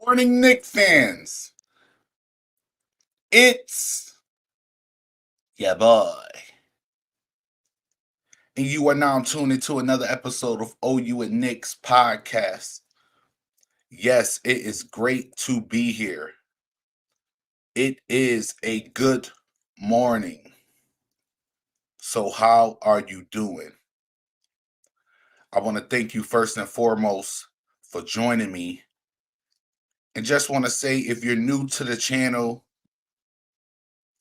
Morning, Knicks fans. It's yeah, boy. And you are now tuned into another episode of OU and Knicks podcast. Yes, it is great to be here. It is a good morning. So, how are you doing? I want to thank you first and foremost for joining me. And just want to say, if you're new to the channel,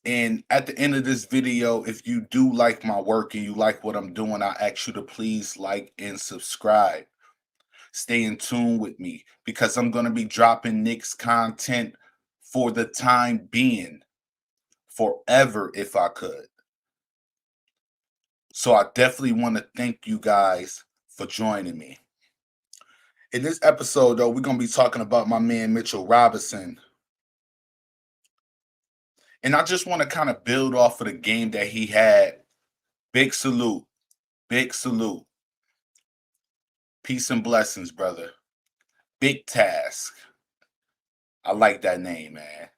and at the end of this video, if you do like my work and you like what I'm doing, I ask you to please like and subscribe. Stay in tune with me because I'm going to be dropping Knicks content for the time being, forever if I could. So I definitely want to thank you guys for joining me. In this episode, though, we're going to be talking about my man Mitchell Robertson. And I just want to kind of build off of the game that he had. Big salute. Big salute. Peace and blessings, brother. Big task. I like that name, man.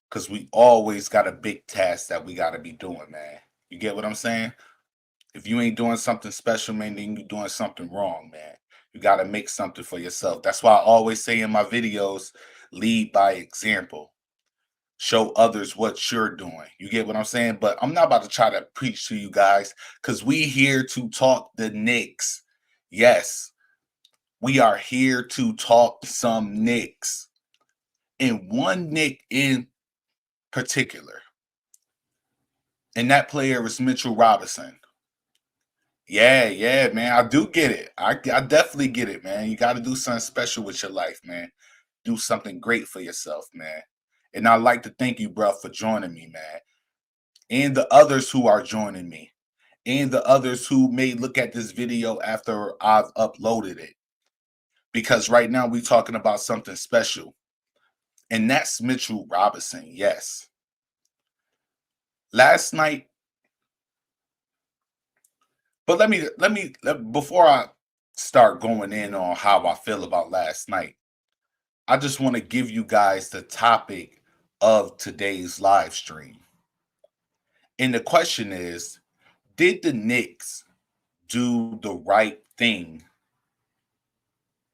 Because we always got a big task that we got to be doing, man. You get what I'm saying? If you ain't doing something special, man, then you're doing something wrong, man. You got to make something for yourself. That's why I always say in my videos, lead by example. Show others what you're doing. You get what I'm saying? But I'm not about to try to preach to you guys because we here to talk the Knicks. Yes, we are here to talk some Knicks. And one Knick in particular. And that player is Mitchell Robertson. Yeah, man. I do get it. I definitely get it, man. You got to do something special with your life, man. Do something great for yourself, man. And I'd like to thank you, bro, for joining me, man. And the others who are joining me. And the others who may look at this video after I've uploaded it. Because right now we're talking about something special. And that's Mitchell Robertson, yes. Last night, but before I start going in on how I feel about last night, I just want to give you guys the topic of today's live stream. And the question is, did the Knicks do the right thing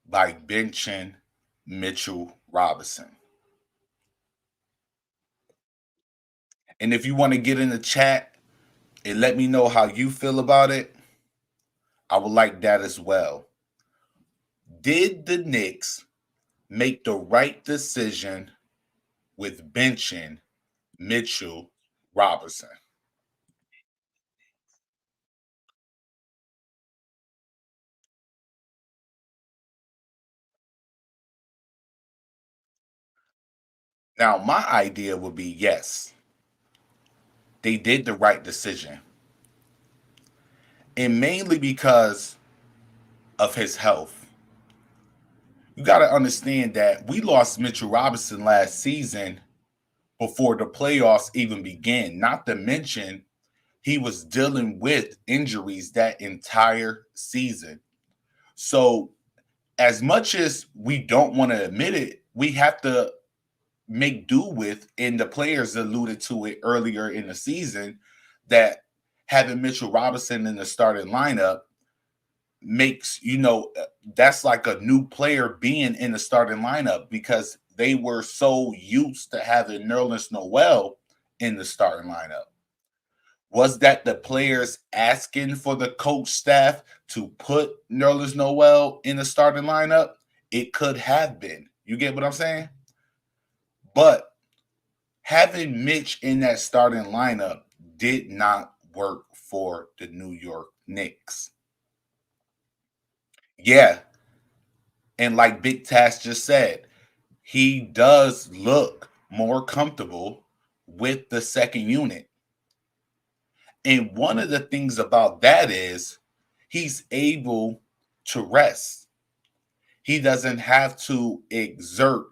by benching Mitchell Robertson? And if you want to get in the chat and let me know how you feel about it, I would like that as well. Did the Knicks make the right decision with benching Mitchell Robertson? Now, my idea would be yes, they did the right decision. And mainly because of his health. You got to understand that we lost Mitchell Robinson last season before the playoffs even began. Not to mention, he was dealing with injuries that entire season. So, as much as we don't want to admit it, we have to make do with, and the players alluded to it earlier in the season, that having Mitchell Robinson in the starting lineup makes, that's like a new player being in the starting lineup because they were so used to having Nerlens Noel in the starting lineup. Was that the players asking for the coach staff to put Nerlens Noel in the starting lineup? It could have been. You get what I'm saying? But having Mitch in that starting lineup did not work for the New York Knicks. Yeah. And like Big Task just said, he does look more comfortable with the second unit. And one of the things about that is he's able to rest. He doesn't have to exert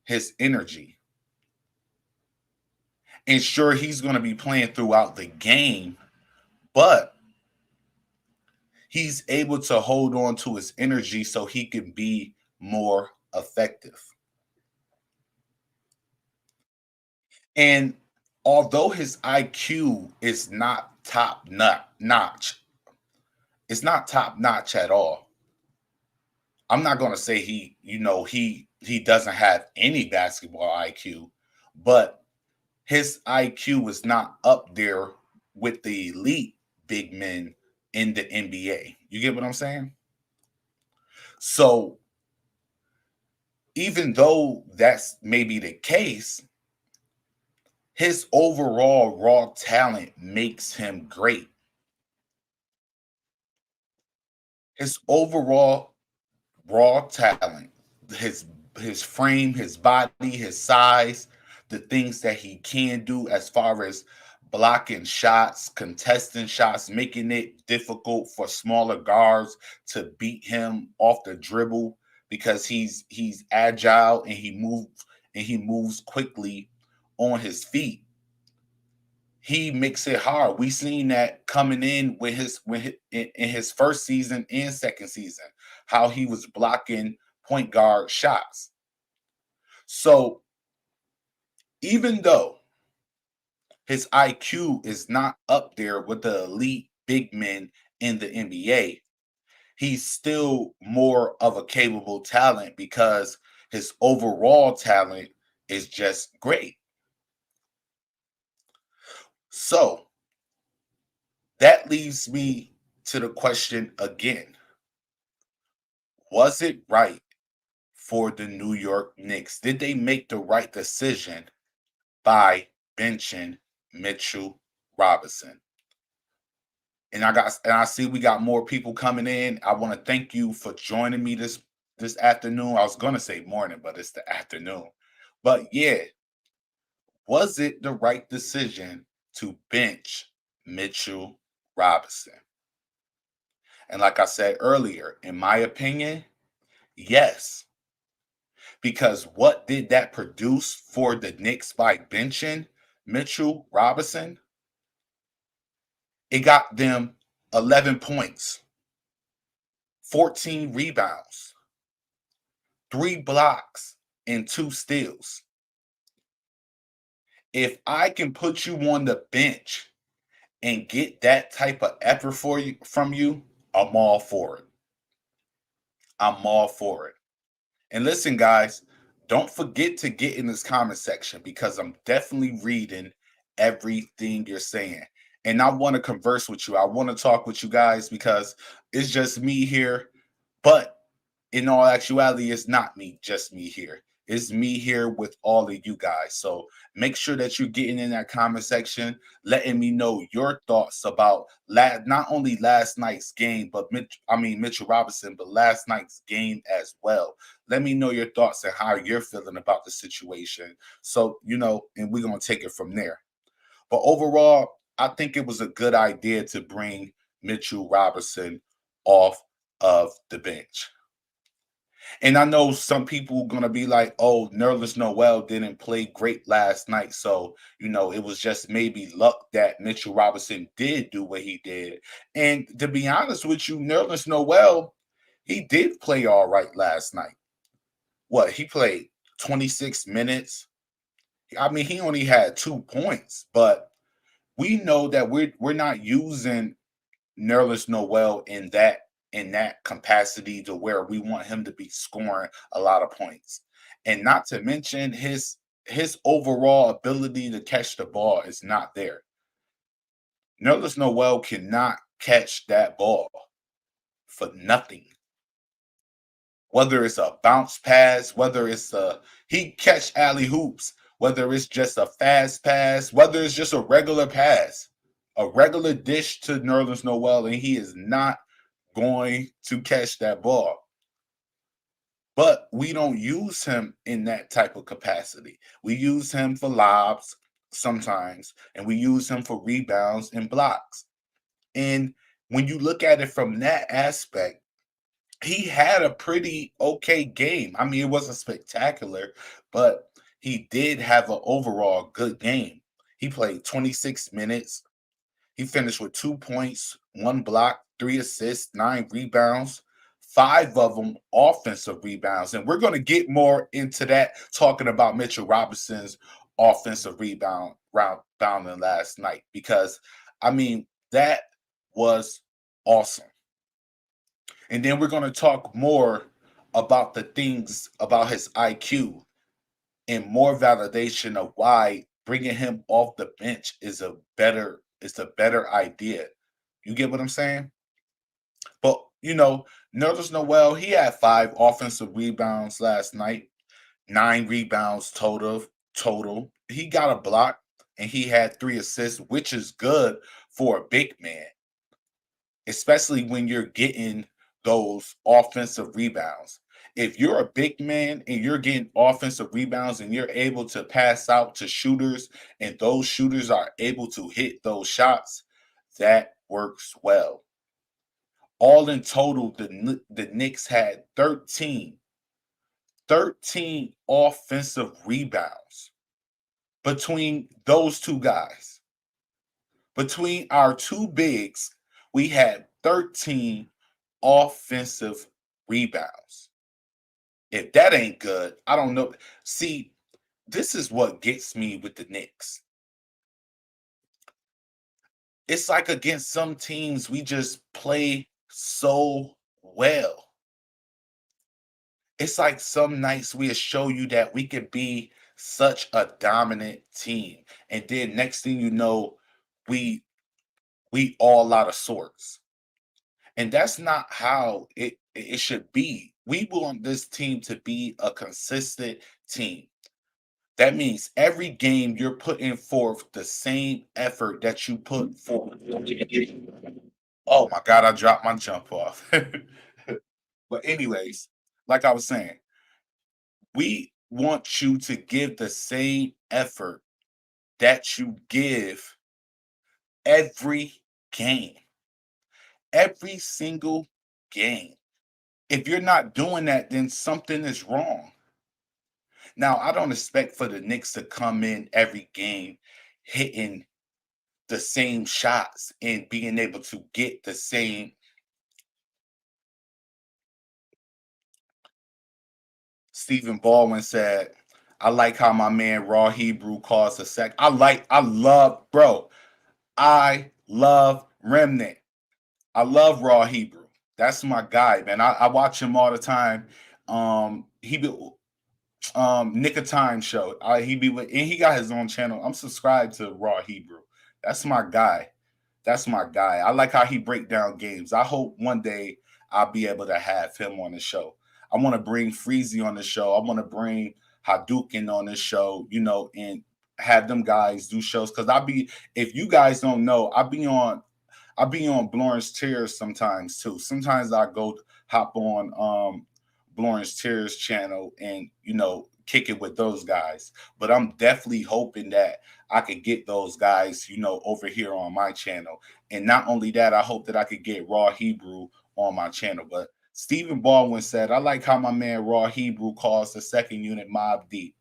his energy. And sure, he's going to be playing throughout the game, but he's able to hold on to his energy so he can be more effective. And although his IQ is not notch, it's not top notch at all. I'm not going to say he doesn't have any basketball IQ, but his IQ is not up there with the elite big men in the NBA. You get what I'm saying? So even though that's maybe the case, his overall raw talent makes him great. His overall raw talent, his his frame, his body, his size, the things that he can do as far as blocking shots, contesting shots, making it difficult for smaller guards to beat him off the dribble because he's agile and he moves quickly on his feet. He makes it hard. We seen that coming in with in his first season and second season, how he was blocking point guard shots. So even though his IQ is not up there with the elite big men in the NBA, he's still more of a capable talent because his overall talent is just great. So that leaves me to the question again. Was it right for the New York Knicks? Did they make the right decision by benching Mitchell Robinson? And I see we got more people coming in. I want to thank you for joining me this afternoon. I was gonna say morning, but it's the afternoon. But yeah, was it the right decision to bench Mitchell Robinson? And like I said earlier, in my opinion, yes. Because what did that produce for the Knicks by benching Mitchell Robinson? It got them 11 points, 14 rebounds, 3 blocks, and 2 steals. If I can put you on the bench and get that type of effort from you, I'm all for it. I'm all for it. And listen, guys, don't forget to get in this comment section because I'm definitely reading everything you're saying. And I want to converse with you. I want to talk with you guys because it's just me here. But in all actuality, it's not just me here. It's me here with all of you guys. So make sure that you're getting in that comment section, letting me know your thoughts about not only last night's game, but Mitchell Robinson, but last night's game as well. Let me know your thoughts and how you're feeling about the situation. So, and we're going to take it from there. But overall, I think it was a good idea to bring Mitchell Robinson off of the bench. And I know some people gonna be like, "Oh, Nerlens Noel didn't play great last night, so it was just maybe luck that Mitchell Robinson did do what he did." And to be honest with you, Nerlens Noel, he did play all right last night. What he played 26 minutes. I mean, he only had 2 points, but we know that we're not using Nerlens Noel in that capacity to where we want him to be scoring a lot of points. And not to mention his overall ability to catch the ball is not there. Nerlens Noel cannot catch that ball for nothing. Whether it's a bounce pass, whether it's he catch alley hoops, whether it's just a fast pass, whether it's just a regular pass, a regular dish to Nerlens Noel, and he is not going to catch that ball. But we don't use him in that type of capacity. We use him for lobs sometimes, and we use him for rebounds and blocks. And when you look at it from that aspect, he had a pretty okay game. I mean, it wasn't spectacular, but he did have an overall good game. He played 26 minutes. He finished with 2 points, 1 block, 3 assists, 9 rebounds, 5 of them offensive rebounds. And we're going to get more into that talking about Mitchell Robinson's offensive rebounding last night because, I mean, that was awesome. And then we're going to talk more about the things about his IQ and more validation of why bringing him off the bench is a better idea. You get what I'm saying? But Nerlens Noel, he had 5 offensive rebounds last night, 9 rebounds total. He got a block and he had 3 assists, which is good for a big man, especially when you're getting those offensive rebounds. If you're a big man and you're getting offensive rebounds and you're able to pass out to shooters and those shooters are able to hit those shots, that works well. All in total, the Knicks had 13 offensive rebounds between those two guys. Between our two bigs, we had 13 offensive rebounds. If that ain't good, I don't know. See, this is what gets me with the Knicks. It's like against some teams, we just play so well. It's like some nights we'll show you that we could be such a dominant team. And then next thing you know, we we all out of sorts. And that's not how it should be. We want this team to be a consistent team. That means every game you're putting forth the same effort that you put forth. Oh my God, I dropped my jump off. But anyways, like I was saying, we want you to give the same effort that you give every game, every single game. If you're not doing that, then something is wrong. Now, I don't expect for the Knicks to come in every game hitting the same shots and being able to get the same. Stephen Baldwin said, I like how my man Raw Hebrew calls a sec. I love Remnant. I love Raw Hebrew. That's my guy, man. I watch him all the time. He be Nick of Time show. He be with and he got his own channel. I'm subscribed to Raw Hebrew. That's my guy. That's my guy. I like how he break down games. I hope one day I'll be able to have him on the show. I want to bring Freezy on the show. I want to bring Hadouken on the show, and have them guys do shows. Cause if you guys don't know, I be on Blorence Tears sometimes too. Sometimes I go hop on Blorence Tears channel and kick it with those guys. But I'm definitely hoping that I could get those guys, over here on my channel. And not only that, I hope that I could get Raw Hebrew on my channel. But Stephen Baldwin said, I like how my man Raw Hebrew calls the second unit Mob Deep.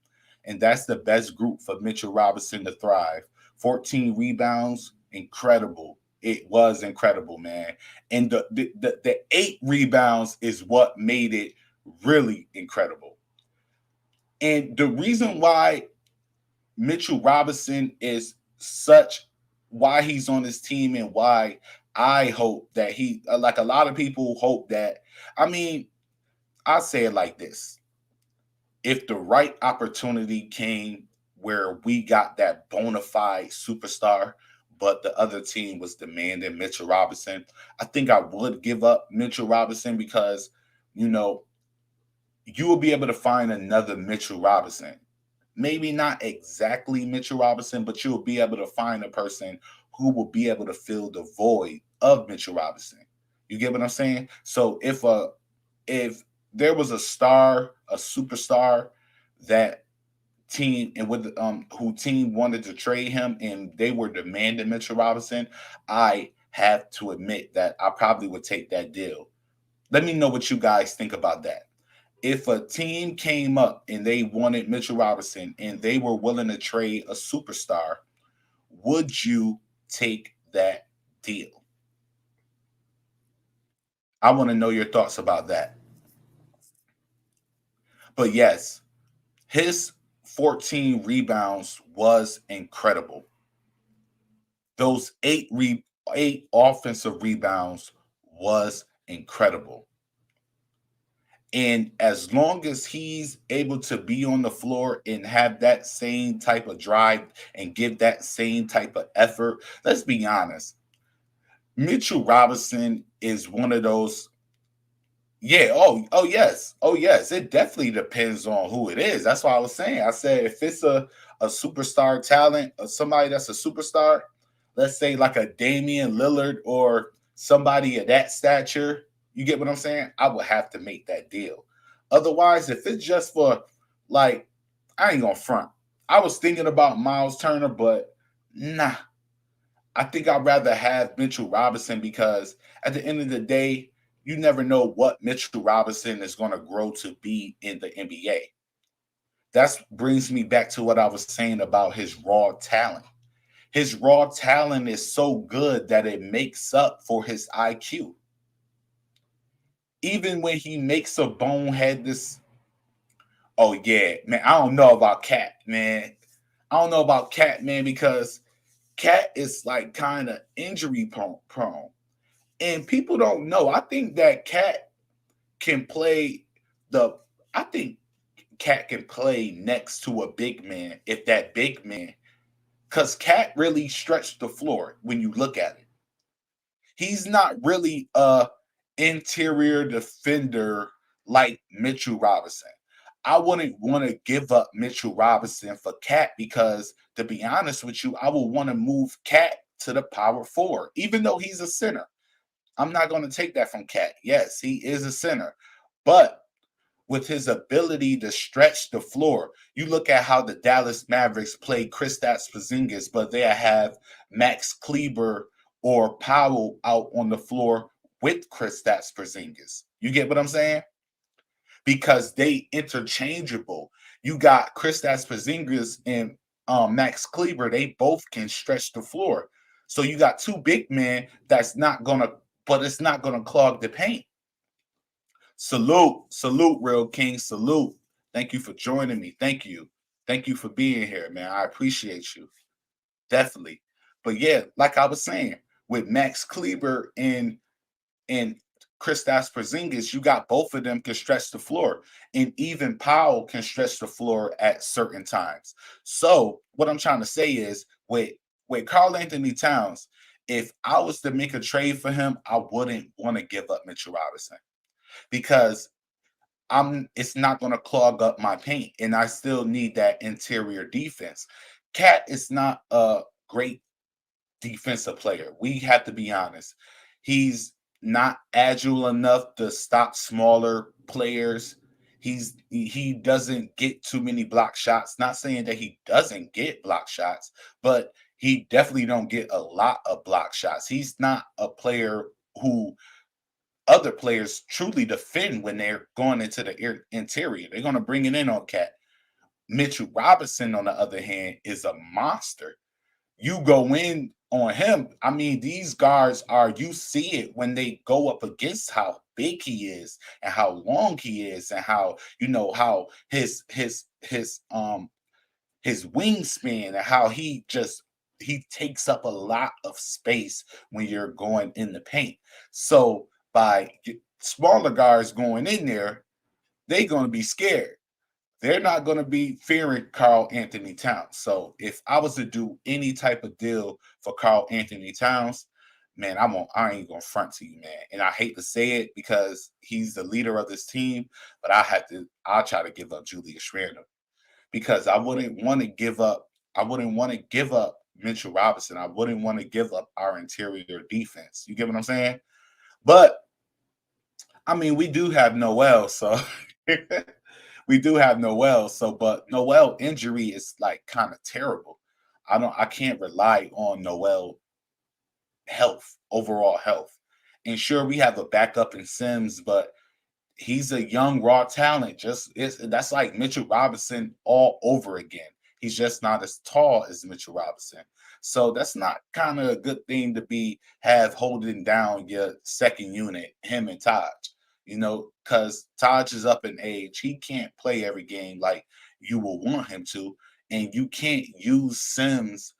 And that's the best group for Mitchell Robinson to thrive. 14 rebounds, incredible. It was incredible, man. And the 8 rebounds is what made it really incredible. And the reason why Mitchell Robinson is why he's on this team and why I hope that like a lot of people hope that, I mean, I say it like this. If the right opportunity came where we got that bona fide superstar, but the other team was demanding Mitchell Robinson, I think I would give up Mitchell Robinson because, you know, you will be able to find another Mitchell Robinson. Maybe not exactly Mitchell Robinson, but you'll be able to find a person who will be able to fill the void of Mitchell Robinson. You get what I'm saying? So if there was a superstar that team and with who team wanted to trade him and they were demanding Mitchell Robinson, I have to admit that I probably would take that deal. Let me know what you guys think about that. If a team came up and they wanted Mitchell Robinson and they were willing to trade a superstar, would you take that deal? I want to know your thoughts about that. But yes, his 14 rebounds was incredible. Those eight offensive rebounds was incredible. And as long as he's able to be on the floor and have that same type of drive and give that same type of effort, let's be honest. Mitchell Robinson is one of those. Yeah. Oh yes. Oh yes. It definitely depends on who it is. That's why I was saying. I said if it's a superstar talent or somebody that's a superstar, let's say like a Damian Lillard or somebody of that stature, you get what I'm saying? I would have to make that deal. Otherwise, if it's just for like, I ain't gonna front. I was thinking about Miles Turner, but nah. I think I'd rather have Mitchell Robinson because at the end of the day, you never know what Mitchell Robinson is going to grow to be in the NBA. That brings me back to what I was saying about his raw talent. His raw talent is so good that it makes up for his IQ. Even when he makes a bonehead, this, oh yeah, man, I don't know about Cat, man. I don't know about Cat, man, because Cat is like kind of injury prone. And people don't know. I think that Cat can play the. I think Cat can play next to a big man if that big man, because Cat really stretched the floor when you look at it. He's not really a interior defender like Mitchell Robinson. I wouldn't want to give up Mitchell Robinson for Cat because, to be honest with you, I would want to move Cat to the power forward, even though he's a center. I'm not going to take that from Cat. Yes, he is a center, but with his ability to stretch the floor, you look at how the Dallas Mavericks play Kristaps Porzingis, but they have Max Kleber or Powell out on the floor with Kristaps Porzingis. You get what I'm saying? Because they interchangeable. You got Kristaps Porzingis and Max Kleber. They both can stretch the floor. So you got two big men that's not gonna, but it's not gonna clog the paint. Salute, salute, real king, salute. Thank you for joining me. Thank you for being here, man. I appreciate you definitely. But yeah, like I was saying, with Max Kleber and Kristaps Porzingis, you got both of them can stretch the floor, and even Powell can stretch the floor at certain times. So what I'm trying to say is, with Karl Anthony Towns, if I was to make a trade for him, I wouldn't want to give up Mitchell Robinson because it's not going to clog up my paint, and I still need that interior defense. Cat is not a great defensive player. We have to be honest. He's not agile enough to stop smaller players. He doesn't get too many block shots. Not saying that he doesn't get block shots, but he definitely don't get a lot of block shots. He's not a player who other players truly defend when they're going into the interior. They're going to bring it in on Cat. Mitchell Robinson, on the other hand, is a monster. You go in on him. I mean, these guards are, you see it when they go up against how big he is and how long he is and how, how his wingspan and how he takes up a lot of space when you're going in the paint. So by smaller guards going in there, they're going to be scared. They're not going to be fearing Karl Anthony Towns. So if I was to do any type of deal for Karl Anthony Towns, man, I ain't gonna front to you, man. And I hate to say it because he's the leader of this team, but I'll try to give up Julius Randle because I wouldn't want to give up Mitchell Robinson. I wouldn't want to give up our interior defense. You get what I'm saying? But I mean, we do have Noel, so we do have Noel. So, but Noel injury is like kind of terrible. I can't rely on Noel health, overall health. And sure, we have a backup in Sims, but he's a young raw talent. That's like Mitchell Robinson all over again. He's just not as tall as Mitchell Robinson. So that's not kind of a good thing to have holding down your second unit, him and Taj. Because Taj is up in age. He can't play every game like you will want him to, and you can't use Sims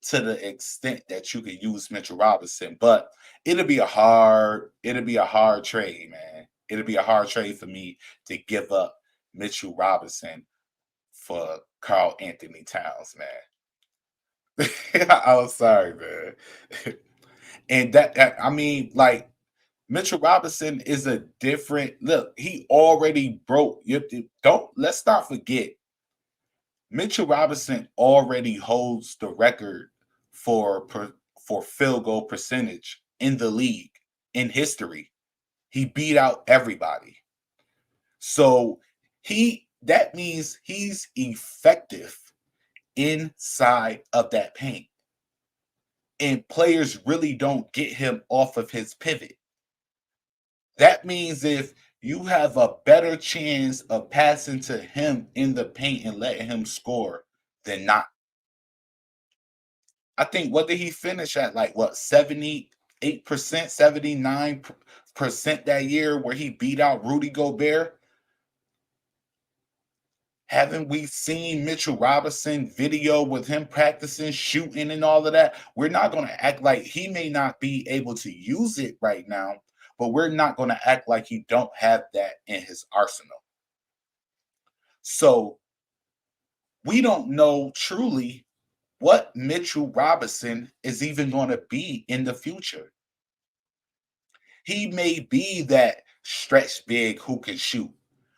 to the extent that you could use Mitchell Robinson. But it'll be a hard trade, man. It'll be a hard trade for me to give up Mitchell Robinson for Carl Anthony Towns, man. I'm sorry, man. And I mean, like, Mitchell Robinson is a different look. He already broke. Don't let's not forget. Mitchell Robinson already holds the record for field goal percentage in the league in history. He beat out everybody. So that means he's effective inside of that paint. And players really don't get him off of his pivot. That means if you have a better chance of passing to him in the paint and letting him score than not. I think what did he finish at? Like what, 78%, 79% that year where he beat out Rudy Gobert? Haven't we seen Mitchell Robinson video with him practicing shooting and all of that? We're not going to act like he may not be able to use it right now, but we're not going to act like he don't have that in his arsenal. So we don't know truly what Mitchell Robinson is even going to be in the future. He may be that stretch big who can shoot.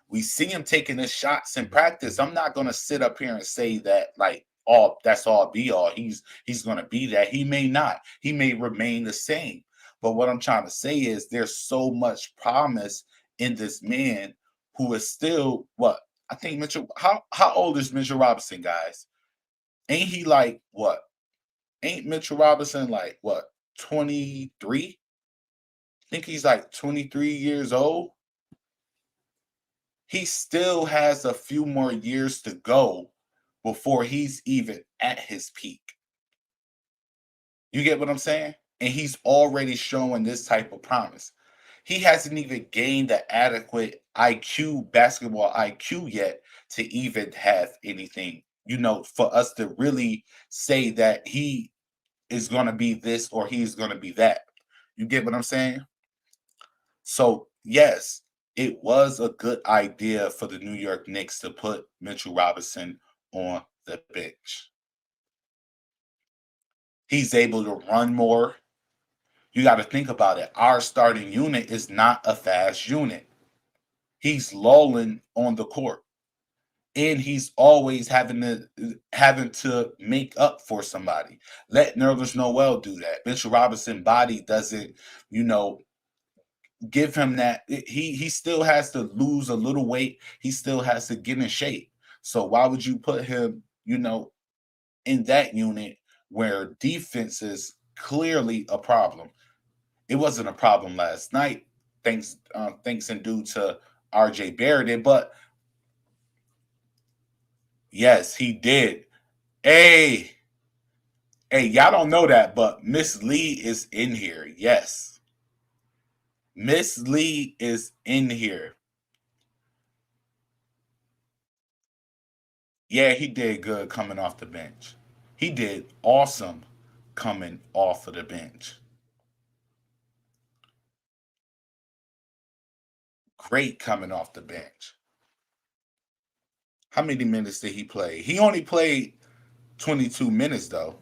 We see him taking his shots in practice. I'm not going to sit up here and say that like all that's all be all. He's going to be that. He may not. He may remain the same. But what I'm trying to say is there's so much promise in this man who is still what? I think Mitchell how old is Mitchell Robinson, guys? Ain't he like what? Ain't Mitchell Robinson like what? 23? I think he's like 23 years old. He still has a few more years to go before he's even at his peak. You get what I'm saying? And he's already showing this type of promise. He hasn't even gained the adequate IQ, basketball IQ yet to even have anything, for us to really say that he is going to be this or he's going to be that. You get what I'm saying? So, yes, it was a good idea for the New York Knicks to put Mitchell Robinson on the bench. He's able to run more. You got to think about it. Our starting unit is not a fast unit. He's lolling on the court. And he's always having to make up for somebody. Let Nerlens Noel do that. Mitchell Robinson body doesn't, give him that. He still has to lose a little weight. He still has to get in shape. So why would you put him, in that unit where defense is clearly a problem? It wasn't a problem last night, thanks and due to RJ Barrett, but yes, he did. Hey, y'all don't know that, but Miss Lee is in here. Yes. Miss Lee is in here. Yeah, he did good coming off the bench. He did awesome coming off of the bench. Great coming off the bench. How many minutes did he play? He only played 22 minutes, though.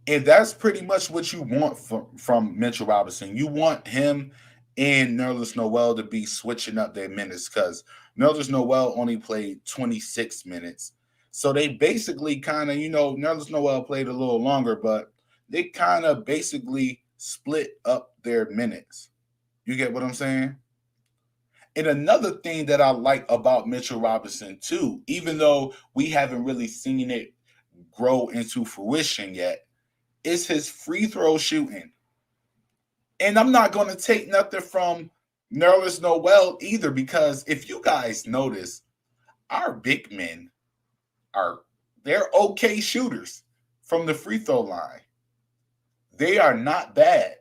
And that's pretty much what you want from Mitchell Robinson. You want him and Nerlens Noel to be switching up their minutes because Nerlens Noel only played 26 minutes. So they basically kind of, Nerlens Noel played a little longer, but they kind of basically split up their minutes. You get what I'm saying? And another thing that I like about Mitchell Robinson, too, even though we haven't really seen it grow into fruition yet, is his free throw shooting. And I'm not going to take nothing from Nerlens Noel either, because if you guys notice, our big men they're okay shooters. from the free throw line. They are not bad.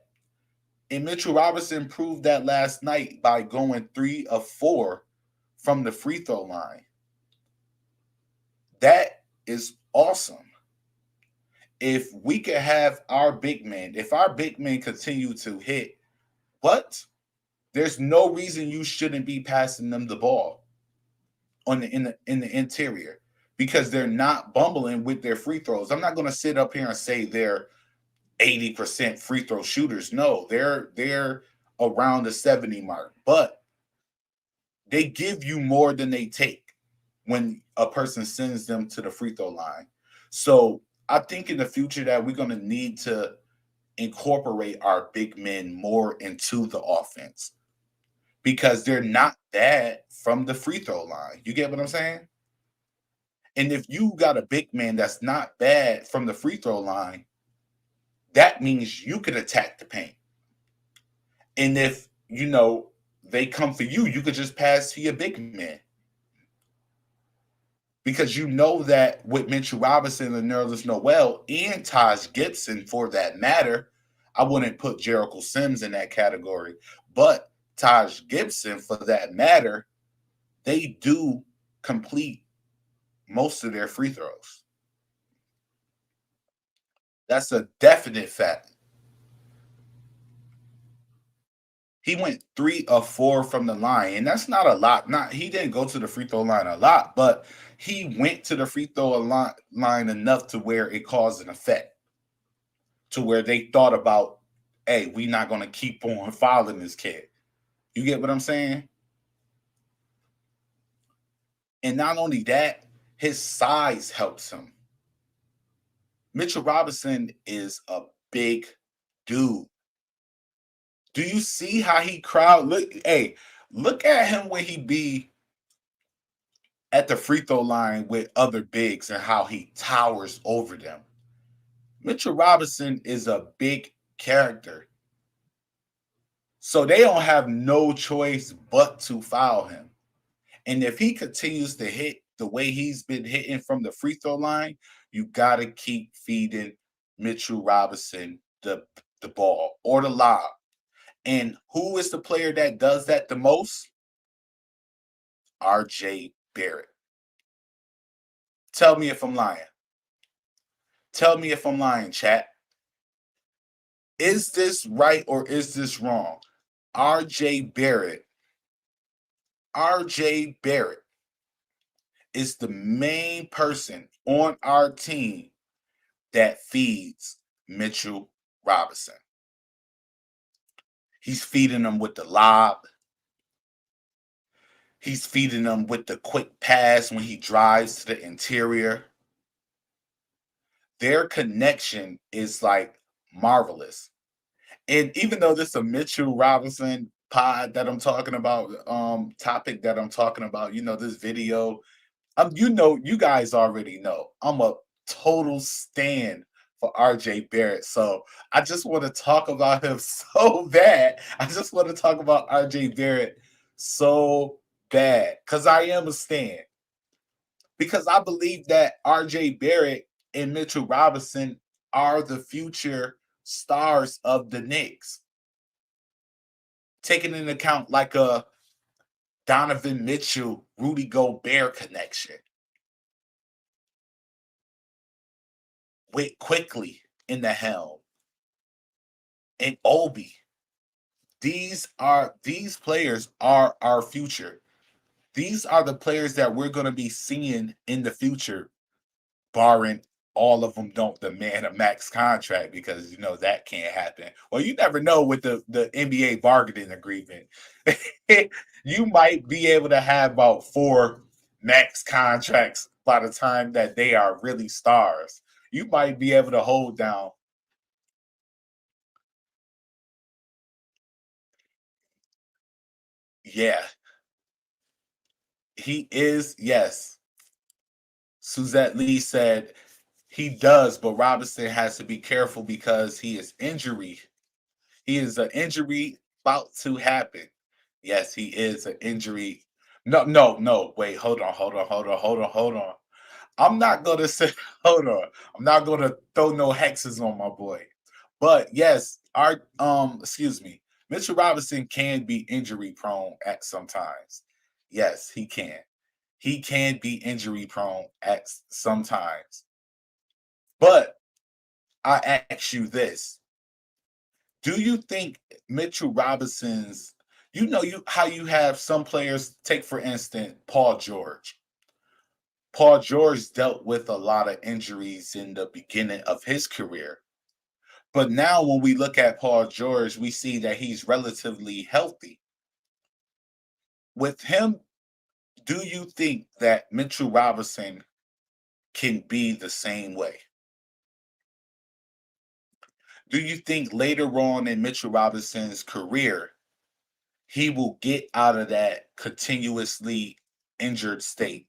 And Mitchell Robinson proved that last night by going 3 of 4 from the free throw line. That is awesome. If we could have our big men, if our big men continue to hit, what? There's no reason you shouldn't be passing them the ball on the interior because they're not bumbling with their free throws. I'm not going to sit up here and say they're 80% free throw shooters. No, they're around the 70 mark, but they give you more than they take when a person sends them to the free throw line. So I think in the future that we're going to need to incorporate our big men more into the offense because they're not bad from the free throw line. You get what I'm saying? And if you got a big man that's not bad from the free throw line, that means you can attack the paint. And if they come for you, you could just pass to your big man. Because you know that with Mitchell Robinson and Nerlens Noel and Taj Gibson, for that matter, I wouldn't put Jericho Sims in that category, but Taj Gibson, for that matter, they do complete most of their free throws. That's a definite fact. He went 3 of 4 from the line, and that's not a lot. Not he didn't go to the free throw line a lot, but he went to the free throw line enough to where it caused an effect, to where they thought about, hey, we're not going to keep on fouling this kid. You get what I'm saying? And not only that, his size helps him. Mitchell Robinson is a big dude. Do you see how he crowd look? Hey, look at him when he be at the free throw line with other bigs and how he towers over them. Mitchell Robinson is a big character. So they don't have no choice but to foul him. And if he continues to hit the way he's been hitting from the free throw line, you got to keep feeding Mitchell Robinson the ball or the lob. And who is the player that does that the most? RJ Barrett. Tell me if I'm lying. Tell me if I'm lying, chat. Is this right or is this wrong? RJ Barrett. RJ Barrett is the main person on our team that feeds Mitchell Robinson. He's feeding them with the lob. He's feeding them with the quick pass when he drives to the interior. Their connection is like marvelous. And even though this is a Mitchell Robinson pod that I'm talking about, topic that I'm talking about, this video, you guys already know I'm a total stan for RJ Barrett. So I just want to talk about him so bad. I just want to talk about RJ Barrett so bad because I am a stan. Because I believe that RJ Barrett and Mitchell Robinson are the future stars of the Knicks. Taking into account like a Donovan Mitchell, Rudy Gobert connection. With Quickly in the helm. And Obi. These players are our future. These are the players that we're going to be seeing in the future, barring all of them don't demand a max contract because that can't happen. Well, you never know with the NBA bargaining agreement. You might be able to have about 4 max contracts by the time that they are really stars. You might be able to hold down. Yeah, he is. Yes. Suzette Lee said he does, but Robinson has to be careful because he is injury. He is an injury about to happen. Yes, he is an injury. No, no, no. Wait, hold on. I'm not gonna say hold on. I'm not gonna throw no hexes on my boy. But yes, our excuse me, Mitchell Robinson can be injury prone at sometimes. Yes, he can. He can be injury prone at sometimes. But I ask you this. Do you think Mitchell Robinson's you how you have some players take for instance Paul George. Paul George dealt with a lot of injuries in the beginning of his career. But now when we look at Paul George, we see that he's relatively healthy. With him, do you think that Mitchell Robinson can be the same way? Do you think later on in Mitchell Robinson's career, he will get out of that continuously injured state?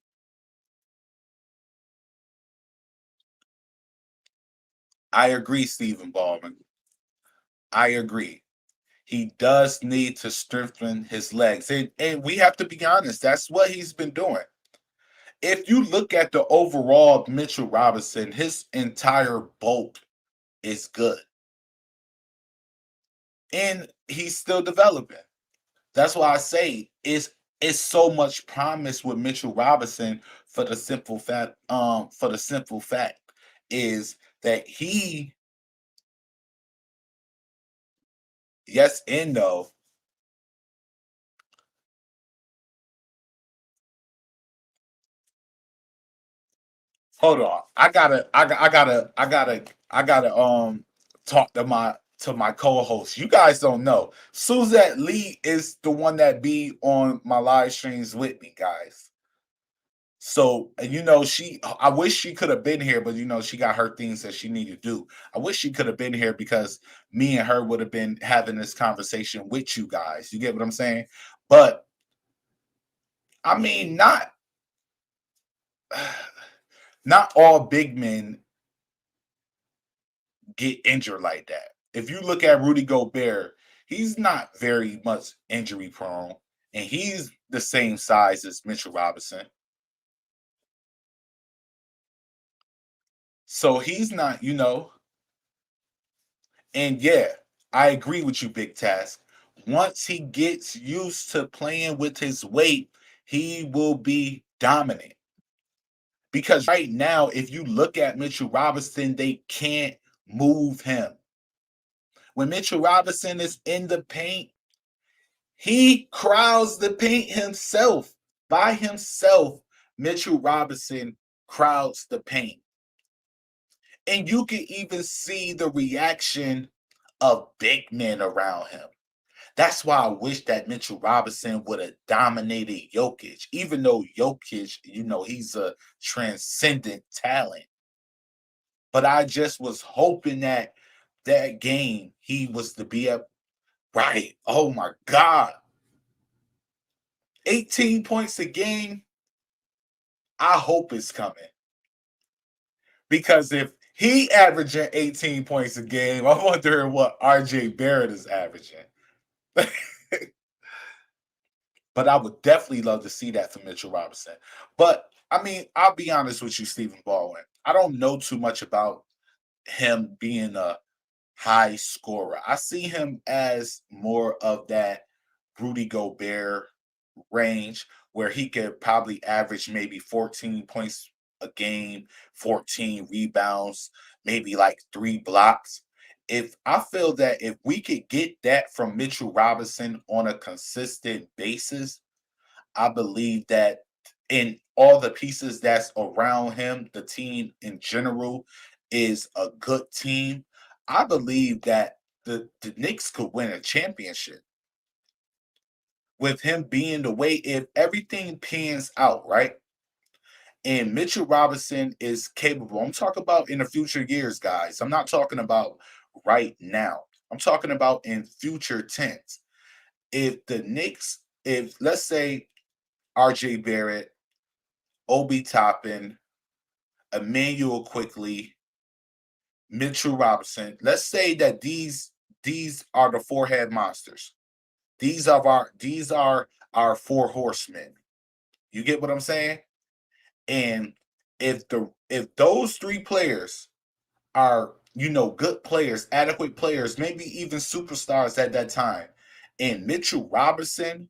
I agree, Stephen Ballman. I agree. He does need to strengthen his legs. And we have to be honest, that's what he's been doing. If you look at the overall Mitchell Robinson, his entire bulk is good. And he's still developing. That's why I say it's so much promise with Mitchell Robinson for the simple fact is that he yes and no. Hold on. I gotta talk to my co-host. You guys don't know. Suzette Lee is the one that be on my live streams with me, guys. So, and I wish she could have been here, but she got her things that she needed to do. I wish she could have been here because me and her would have been having this conversation with you guys. You get what I'm saying? But I mean, not all big men get injured like that. If you look at Rudy Gobert, he's not very much injury prone, and he's the same size as Mitchell Robinson. So he's not, and yeah, I agree with you, Big Task. Once he gets used to playing with his weight, he will be dominant. Because right now, if you look at Mitchell Robinson, they can't move him. When Mitchell Robinson is in the paint, he crowds the paint himself. By himself, Mitchell Robinson crowds the paint. And you can even see the reaction of big men around him. That's why I wish that Mitchell Robinson would have dominated Jokic, even though Jokic, he's a transcendent talent. But I just was hoping that that game he was to be up right. Oh my God. 18 points a game. I hope it's coming. Because if he averaging 18 points a game, I'm wondering what RJ Barrett is averaging. But I would definitely love to see that from Mitchell Robinson. But I mean, I'll be honest with you, Stephen Baldwin. I don't know too much about him being a high scorer. I see him as more of that Rudy Gobert range where he could probably average maybe 14 points a game, 14 rebounds, maybe like 3 blocks. If I feel that if we could get that from Mitchell Robinson on a consistent basis, I believe that in all the pieces that's around him, the team in general is a good team. I believe that the Knicks could win a championship with him being the way if everything pans out, right? And Mitchell Robinson is capable. I'm talking about in the future years, guys. I'm not talking about right now. I'm talking about in future tense. If the Knicks, if let's say RJ Barrett, Obi Toppin, Emmanuel Quickly, Mitchell Robinson, let's say that these are the four-head monsters. These are our four horsemen. You get what I'm saying? And If those three players are good players, adequate players, maybe even superstars at that time, and Mitchell Robinson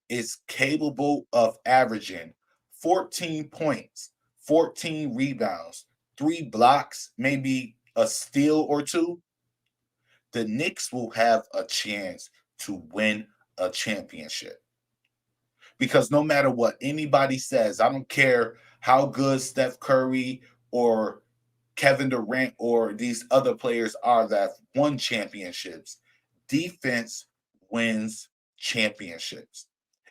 is capable of averaging 14 points, 14 rebounds, 3 blocks, maybe a steal or two, the Knicks will have a chance to win a championship. Because no matter what anybody says, I don't care how good Steph Curry or Kevin Durant or these other players are that won championships, defense wins championships.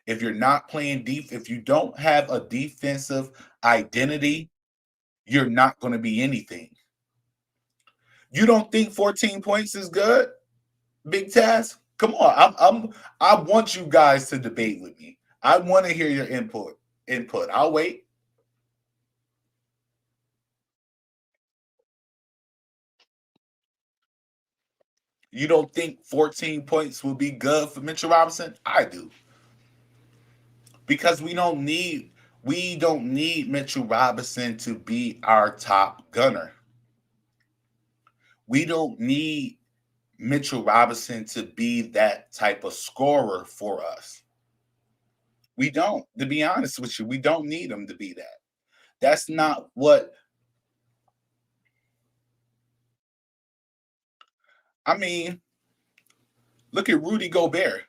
If you're not playing deep, if you don't have a defensive identity, you're not going to be anything. You don't think 14 points is good, Big Taz? Come on, I want you guys to debate with me. I want to hear your input. I'll wait. You don't think 14 points will be good for Mitchell Robinson? I do. Because we don't need Mitchell Robinson to be our top gunner. We don't need Mitchell Robinson to be that type of scorer for us. We don't, to be honest with you, we don't need him to be that. That's not what I mean. Look at Rudy Gobert.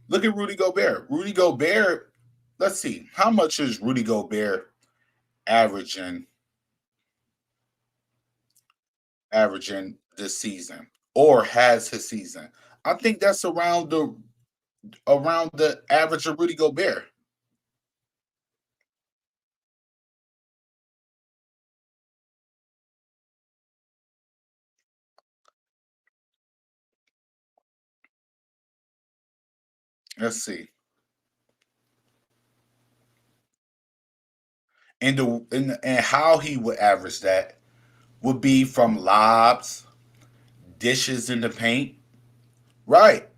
Look at Rudy Gobert. Rudy Gobert, let's see, how much is Rudy Gobert averaging this season or has his season? I think that's around the average of Rudy Gobert. Let's see. And how he would average that would be from lobs, dishes in the paint. Right.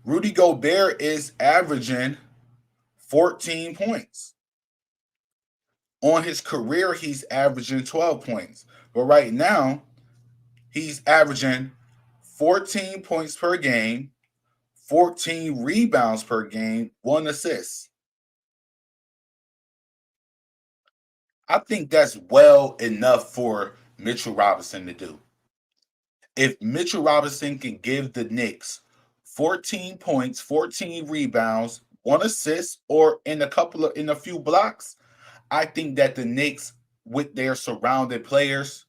Rudy Gobert is averaging 14 points. On his career, he's averaging 12 points. But right now, he's averaging 14 points per game, 14 rebounds per game, 1 assist. I think that's well enough for Mitchell Robinson to do. If Mitchell Robinson can give the Knicks 14 points, 14 rebounds, 1 assist, or in a few blocks, I think that the Knicks, with their surrounded players,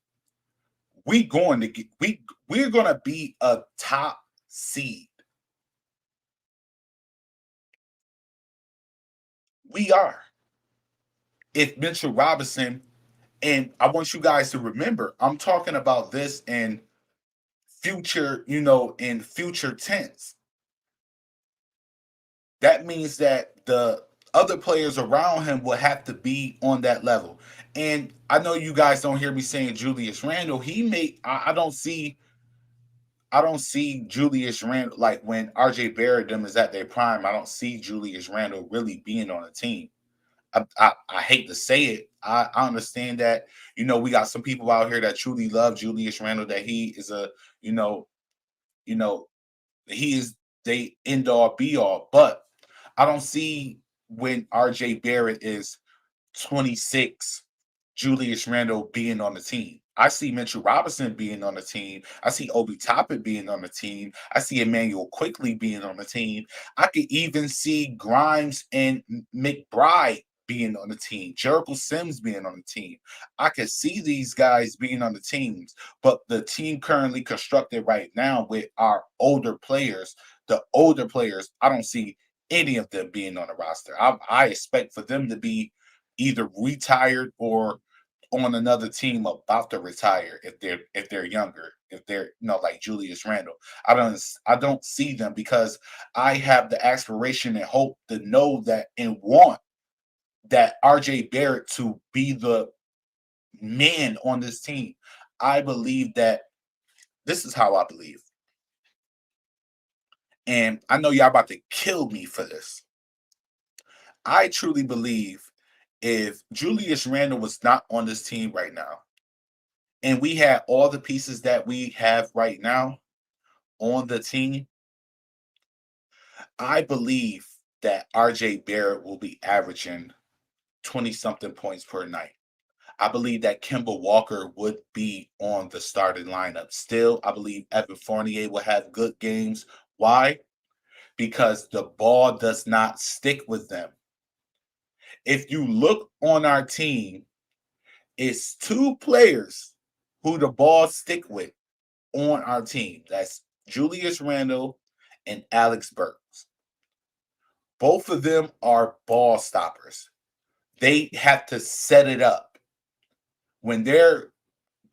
we're going to be a top seed. We are. If Mitchell Robinson, and I want you guys to remember, I'm talking about this in future tense. That means that the other players around him will have to be on that level. And I know you guys don't hear me saying Julius Randle. I don't see Julius Randle like when RJ Barrett them is at their prime. I don't see Julius Randle really being on a team. I hate to say it. I understand that we got some people out here that truly love Julius Randle. That he is you know you know he is they end all be all. But I don't see when RJ Barrett is 26, Julius Randle being on the team. I see Mitchell Robinson being on the team. I see Obi Toppin being on the team. I see Emmanuel Quickly being on the team. I could even see Grimes and McBride being on the team. Jericho Sims being on the team. I could see these guys being on the teams, but the team currently constructed right now with our older players, I don't see any of them being on the roster. I expect for them to be either retired or on another team about to retire if they're younger, if they're like Julius Randle. I don't see them because I have the aspiration and hope to know that and want that RJ Barrett to be the man on this team. I believe that this is how I believe. And I know y'all about to kill me for this. I truly believe If Julius Randle was not on this team right now, and we had all the pieces that we have right now on the team, I believe that RJ Barrett will be averaging 20 something points per night. I believe that Kemba Walker would be on the starting lineup still. I believe Evan Fournier will have good games. Why? Because the ball does not stick with them. If you look on our team, it's two players who the ball stick with on our team. That's Julius Randle and Alex Burks. Both of them are ball stoppers. They have to set it up. When they're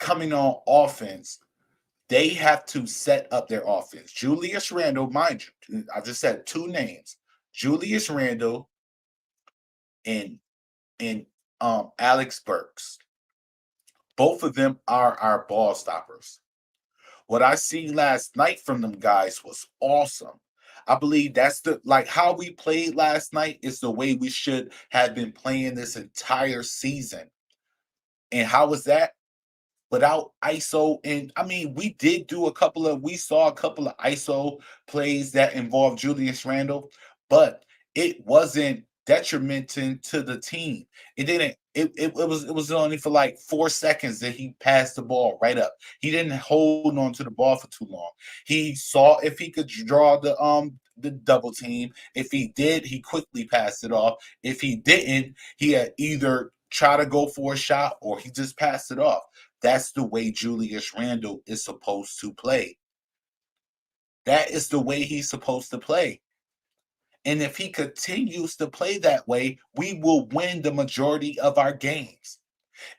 coming on offense, they have to set up their offense. Julius Randle, mind you, I just said two names: Julius Randle and Alex Burks. Both of them are our ball stoppers. What I seen last night from them guys was awesome. I believe that's the like how we played last night is the way we should have been playing this entire season. And how was that? Without ISO. And I mean, we saw a couple of ISO plays that involved Julius Randle, but it wasn't detrimenting to the team. It didn't, it was only for like 4 seconds that he passed the ball right up. He didn't hold on to the ball for too long. He saw if he could draw the double team. If he did, he quickly passed it off. If he didn't, he had either try to go for a shot or he just passed it off. That's the way Julius Randle is supposed to play. That is the way he's supposed to play. And if he continues to play that way, we will win the majority of our games.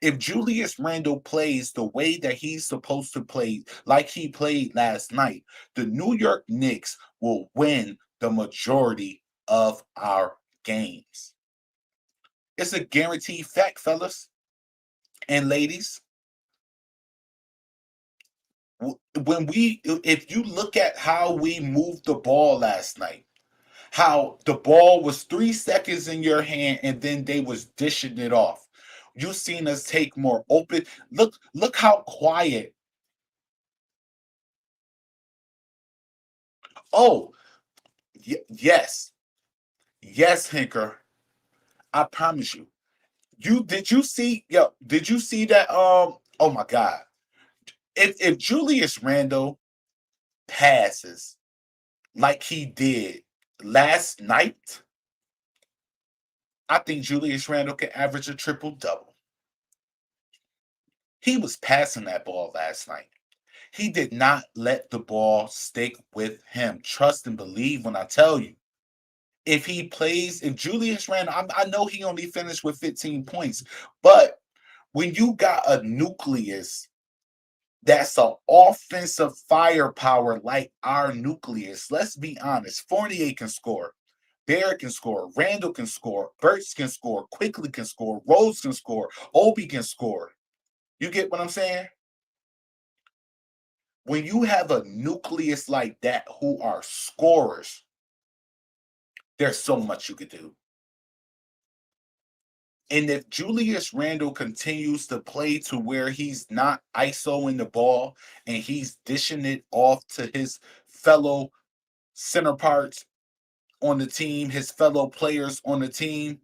If Julius Randle plays the way that he's supposed to play, like he played last night, the New York Knicks will win the majority of our games. It's a guaranteed fact, fellas and ladies. If you look at how we moved the ball last night, how the ball was 3 seconds in your hand and then they was dishing it off. You seen us take more open. Look how quiet. Oh, yes, yes, Hinker. I promise you. Did you see that? Oh my God. If Julius Randle passes like he did last night, I think Julius Randle can average a triple double. He was passing that ball last night. He did not let the ball stick with him. Trust and believe when I tell you. If Julius Randle, I know he only finished with 15 points, but when you got a nucleus that's an offensive firepower like our nucleus, let's be honest, Fournier can score. Barrett can score. Randall can score. Burks can score. Quickly can score. Rose can score. Obi can score. You get what I'm saying? When you have a nucleus like that who are scorers, there's so much you could do. And if Julius Randle continues to play to where he's not ISOing the ball and he's dishing it off to his fellow center parts on the team, his fellow players on the team,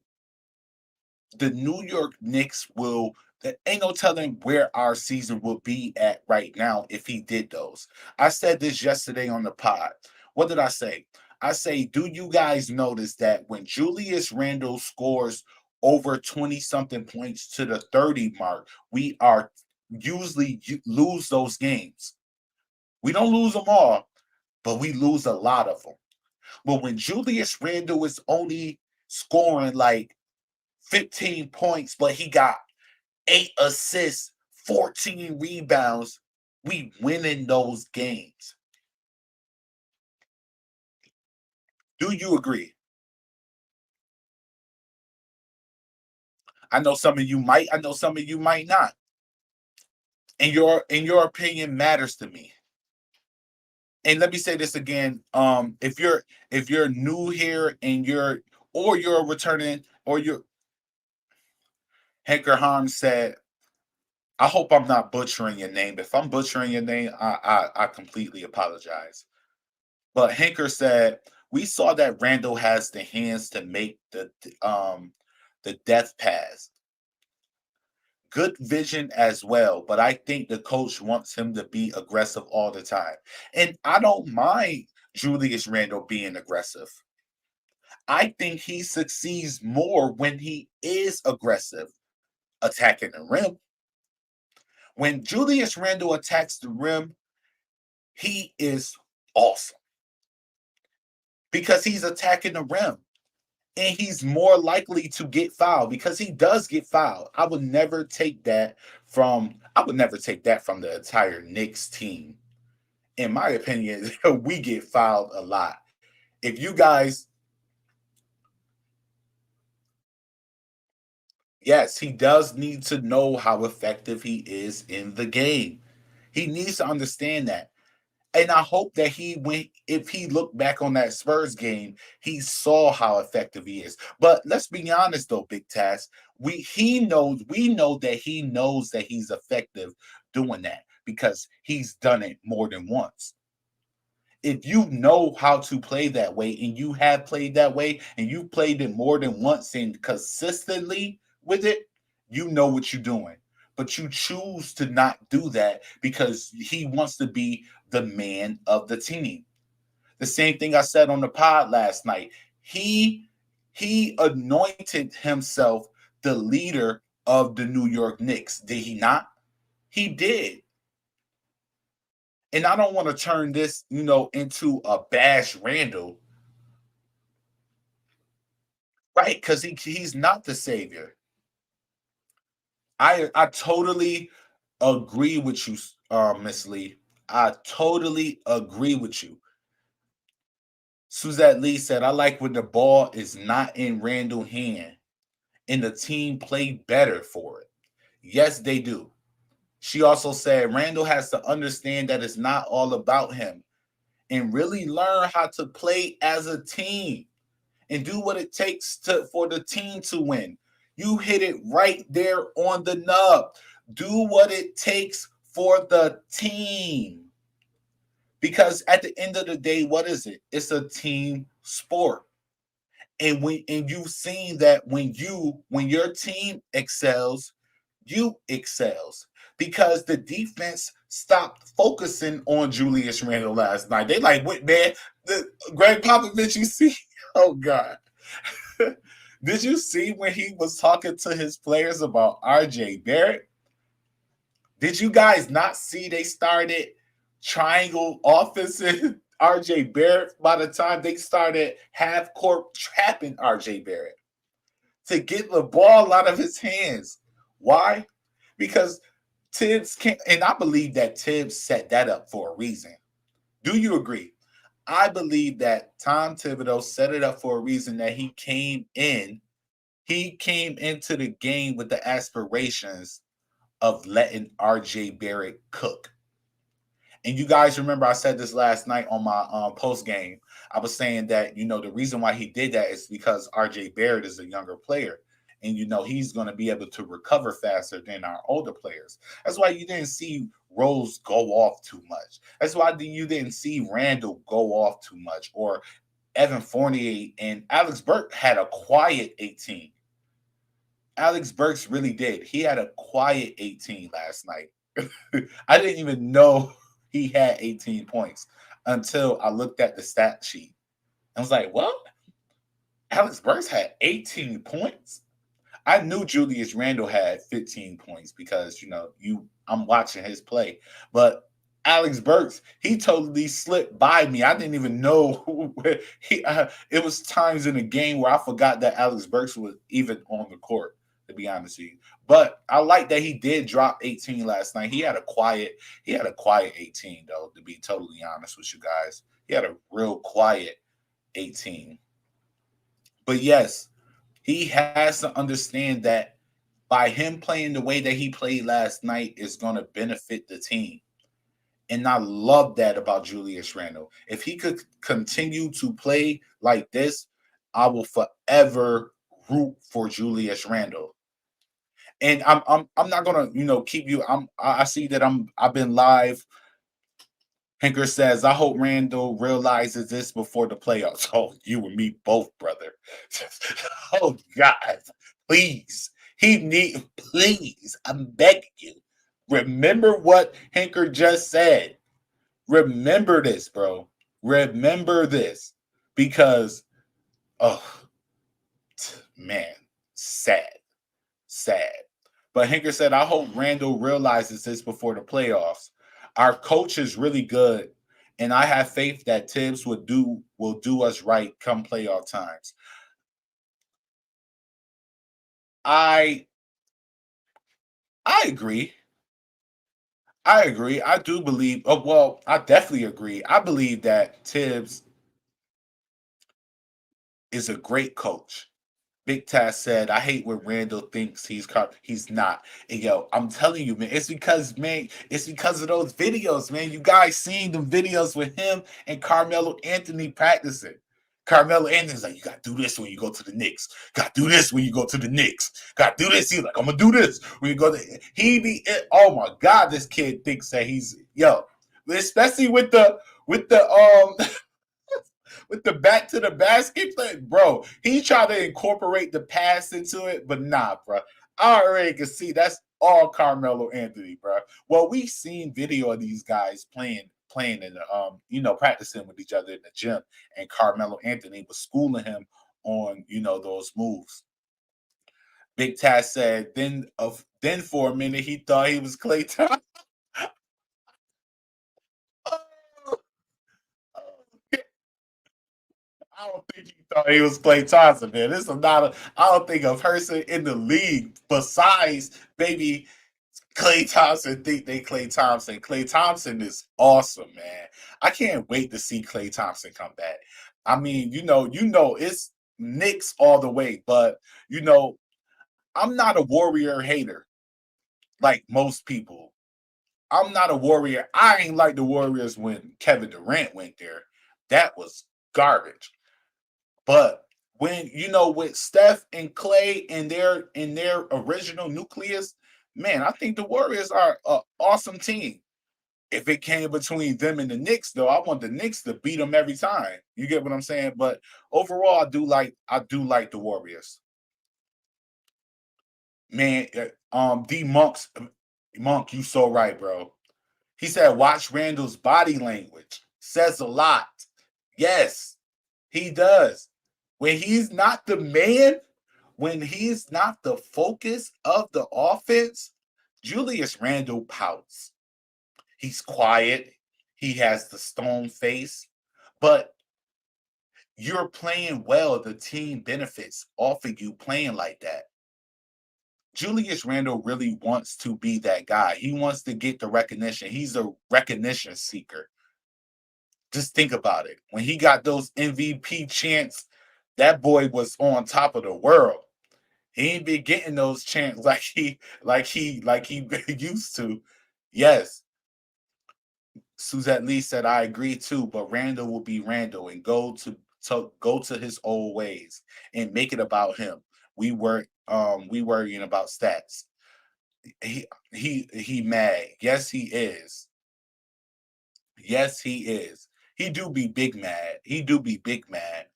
the New York Knicks will. There ain't no telling where our season will be at right now if he did those. I said this yesterday on the pod. What did I say? I say, do you guys notice that when Julius Randle scores over 20 something points to the 30 mark, we are usually lose those games. We don't lose them all, but we lose a lot of them. But when Julius Randle is only scoring like 15 points, but he got 8 assists, 14 rebounds. We winning those games. Do you agree? I know some of you might, I know some of you might not. And your opinion matters to me. And let me say this again. If you're new here and you're returning or you're Hinkerheim said, I hope I'm not butchering your name. If I'm butchering your name, I completely apologize. But Hinker said, we saw that Randall has the hands to make the death pass. Good vision as well, but I think the coach wants him to be aggressive all the time. And I don't mind Julius Randle being aggressive. I think he succeeds more when he is aggressive, attacking the rim. When Julius Randle attacks the rim, he is awesome because he's attacking the rim and he's more likely to get fouled because he does get fouled. I would never take that from the entire Knicks team. In my opinion, we get fouled a lot. If you guys, yes, he does need to know how effective he is in the game. He needs to understand that. And I hope that if he looked back on that Spurs game, he saw how effective he is. But let's be honest though, Big Task, we know that he knows that he's effective doing that because he's done it more than once. If you know how to play that way and you have played that way and you played it more than once and consistently with it, you know what you're doing. But you choose to not do that because he wants to be the man of the team. The same thing I said on the pod last night. He anointed himself the leader of the New York Knicks. Did he not? He did. And I don't want to turn this, into a bash Randall, right? Because he's not the savior. I totally agree with you, Miss Lee. I totally agree with you. Suzette Lee said, I like when the ball is not in Randall's hand and the team played better for it. Yes, they do. She also said Randall has to understand that it's not all about him and really learn how to play as a team and do what it takes for the team to win. You hit it right there on the nub. Do what it takes for the team. Because at the end of the day, what is it? It's a team sport. And you've seen that when your team excels, you excels because the defense stopped focusing on Julius Randle last night. They like, what man? Greg Popovich, you see? Oh God. Did you see when he was talking to his players about RJ Barrett? Did you guys not see they started triangle offensive RJ Barrett by the time they started half court trapping RJ Barrett to get the ball out of his hands? Why? Because Tibbs can't, and I believe that Tibbs set that up for a reason. Do you agree? I believe that Tom Thibodeau set it up for a reason that he came into the game with the aspirations of letting RJ Barrett cook. And you guys remember I said this last night on my post game. I was saying that the reason why he did that is because RJ Barrett is a younger player, and he's going to be able to recover faster than our older players. That's why you didn't see Rose go off too much. That's why you didn't see Randall go off too much, or Evan Fournier and Alex Burke had a quiet 18. Alex Burks really did. He had a quiet 18 last night. I didn't even know he had 18 points until I looked at the stat sheet. I was like, what? Alex Burks had 18 points? I knew Julius Randle had 15 points because I'm watching his play. But Alex Burks, he totally slipped by me. I didn't even know it was times in the game where I forgot that Alex Burks was even on the court, to be honest with you. But I like that he did drop 18 last night. He had a quiet 18 though, to be totally honest with you guys. He had a real quiet 18. But yes, he has to understand that by him playing the way that he played last night is going to benefit the team. And I love that about Julius Randle. If he could continue to play like this, I will forever root for Julius Randle. And I'm not gonna, keep you. I see that I've been live. Hinker says, I hope Randall realizes this before the playoffs. Oh, you and me both, brother. Oh God. Please. Please. I'm begging you. Remember what Hinker just said. Remember this, bro. Remember this. Because, oh man, sad. Sad. But Hinker said, I hope Randall realizes this before the playoffs. Our coach is really good, and I have faith that Tibbs will do us right come playoff times. I I agree. I agree. I do believe. Oh, well, I definitely agree. I believe that Tibbs is a great coach. Big Taz said, "I hate when Randall thinks he's not." And yo, I'm telling you, man, it's because of those videos, man. You guys seen the videos with him and Carmelo Anthony practicing. Carmelo Anthony's like, "You gotta do this when you go to the Knicks. Gotta do this when you go to the Knicks. Gotta do this." He's like, "I'm gonna do this when you go to." Oh my God, this kid thinks that he's yo, especially with the with the back to the basket play, bro. He tried to incorporate the pass into it, but nah, bro. I already can see that's all Carmelo Anthony, bro. Well, we seen video of these guys playing in the practicing with each other in the gym, and Carmelo Anthony was schooling him on those moves. Big Taz said, then for a minute he thought he was Clay Thompson. I don't think he thought he was Clay Thompson, man. This is not a. I don't think a person in the league besides maybe Clay Thompson think they Clay Thompson. Clay Thompson is awesome, man. I can't wait to see Clay Thompson come back. I mean, it's Knicks all the way, but I'm not a Warrior hater like most people. I'm not a Warrior. I ain't like the Warriors when Kevin Durant went there. That was garbage. But when with Steph and Clay in their original nucleus, man, I think the Warriors are an awesome team. If it came between them and the Knicks, though, I want the Knicks to beat them every time. You get what I'm saying? But overall, I do like the Warriors. Man, D Monk, you so right, bro. He said, watch Randall's body language. Says a lot. Yes, he does. When he's not the man, when he's not the focus of the offense, Julius Randle pouts. He's quiet. He has the stone face, but you're playing well. The team benefits off of you playing like that. Julius Randle really wants to be that guy. He wants to get the recognition. He's a recognition seeker. Just think about it. When he got those MVP chants, that boy was on top of the world. He ain't been getting those chants like he used to. Yes, Suzette Lee said, I agree too, but Randall will be Randall and go to his old ways and make it about him. We worrying about stats. He mad. Yes, he is. Yes, he is. He do be big mad. He do be big mad.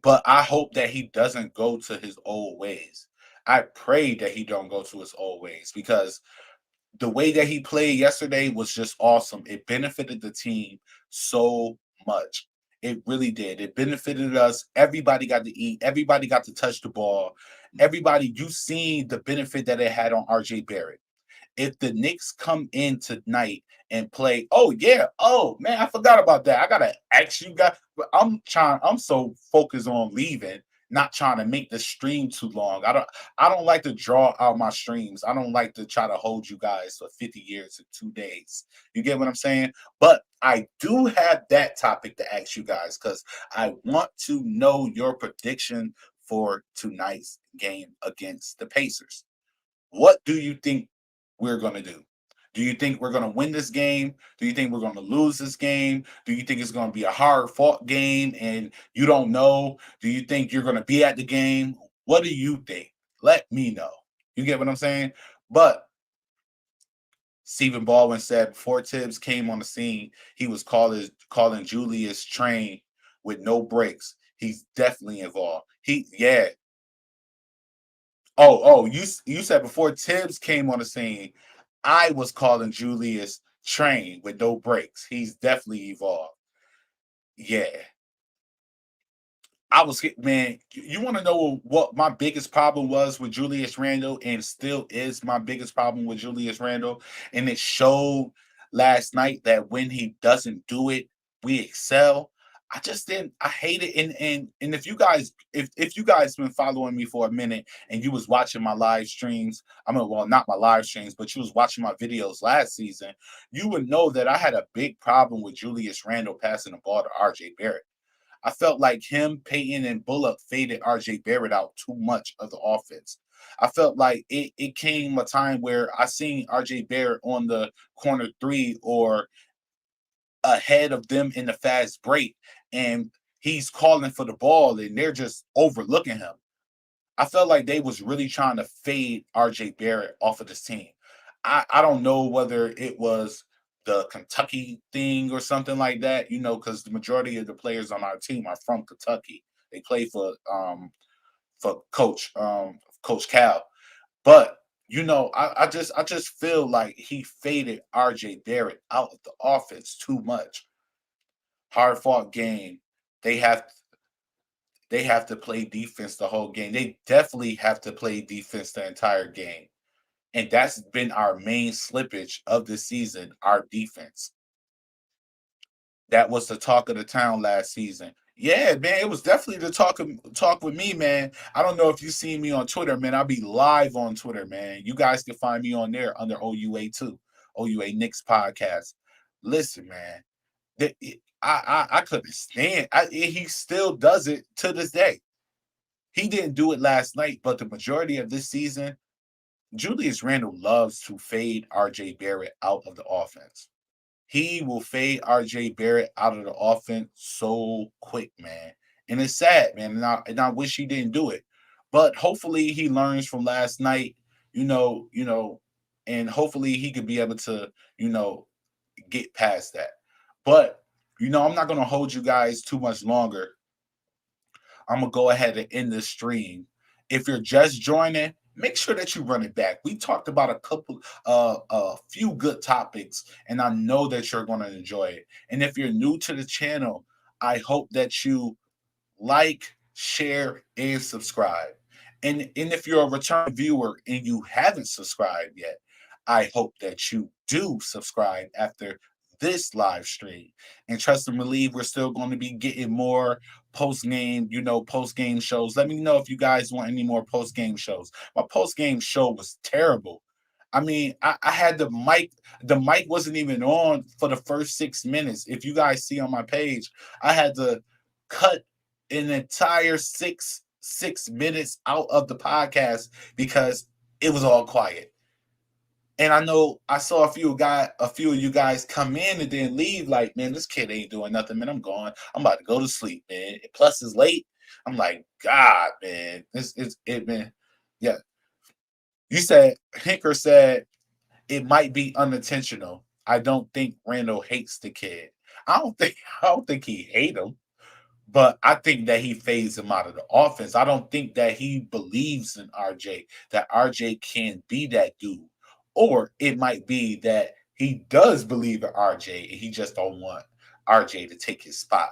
But I hope that he doesn't go to his old ways. I pray that he don't go to his old ways because the way that he played yesterday was just awesome. It benefited the team so much. It really did. It benefited us. Everybody got to eat. Everybody got to touch the ball. Everybody, you seen the benefit that it had on RJ Barrett. If the Knicks come in tonight and play, oh yeah, oh man, I forgot about that. I gotta ask you guys. But I'm so focused on leaving, not trying to make the stream too long. I don't like to draw out my streams. I don't like to try to hold you guys for 50 years in 2 days. You get what I'm saying? But I do have that topic to ask you guys because I want to know your prediction for tonight's game against the Pacers. What do you think we're going to do? Do you think we're going to win this game? Do you think we're going to lose this game? Do you think it's going to be a hard fought game and you don't know? Do you think you're going to be at the game? What do you think? Let me know. You get what I'm saying? But Stephen Baldwin said before Tibbs came on the scene, he was calling Julius train with no breaks. He's definitely involved. Yeah. You said before Tibbs came on the scene, I was calling Julius train with no breaks. He's definitely evolved. Yeah. Man. You want to know what my biggest problem was with Julius Randle, and still is my biggest problem with Julius Randle, and it showed last night that when he doesn't do it, we excel. I just didn't. I hate it. And if you guys been following me for a minute and you was watching my live streams, I mean, well, not my live streams, but you was watching my videos last season, you would know that I had a big problem with Julius Randle passing the ball to RJ Barrett. I felt like him, Peyton, and Bullock faded RJ Barrett out too much of the offense. I felt like it came a time where I seen RJ Barrett on the corner three or ahead of them in the fast break, and he's calling for the ball, and they're just overlooking him. I felt like they was really trying to fade RJ Barrett off of this team. I don't know whether it was the Kentucky thing or something like that, because the majority of the players on our team are from Kentucky. They play for Coach Cal. But I just feel like he faded RJ Barrett out of the offense too much. Hard fought game. They have they have to play defense the whole game. They definitely have to play defense the entire game. And that's been our main slippage of the season, our defense. That was the talk of the town last season. Yeah, man, it was definitely the talk with me, man. I don't know if you see me on Twitter, man. I'll be live on Twitter, man. You guys can find me on there under OUA too, OUA Knicks podcast. Listen, man, I couldn't stand. He still does it to this day. He didn't do it last night, but the majority of this season, Julius Randle loves to fade RJ Barrett out of the offense. He will fade RJ Barrett out of the offense so quick, man. And it's sad, man. And I wish he didn't do it. But hopefully he learns from last night, and hopefully he could be able to, get past that. But, I'm not going to hold you guys too much longer. I'm gonna go ahead and end this stream. If you're just joining, make sure that you run it back. We talked about a few good topics, and I know that you're gonna enjoy it. And if you're new to the channel, I hope that you like, share, and subscribe. And if you're a return viewer and you haven't subscribed yet, I hope that you do subscribe after this live stream. And trust and believe, we're still going to be getting more post game shows. Let me know if you guys want any more post game shows. My post game show was terrible. I mean, I had the mic wasn't even on for the first 6 minutes. If you guys see on my page, I had to cut an entire six minutes out of the podcast because it was all quiet. And I know I saw a few of you guys come in and then leave. Like, man, this kid ain't doing nothing, man. I'm going. I'm about to go to sleep, man. Plus, it's late. I'm like, God, man, it, man. Yeah, you said Hinker said it might be unintentional. I don't think Randall hates the kid. I don't think he hate him. But I think that he fades him out of the offense. I don't think that he believes in RJ, that RJ can be that dude. Or it might be that he does believe in RJ and he just don't want RJ to take his spot.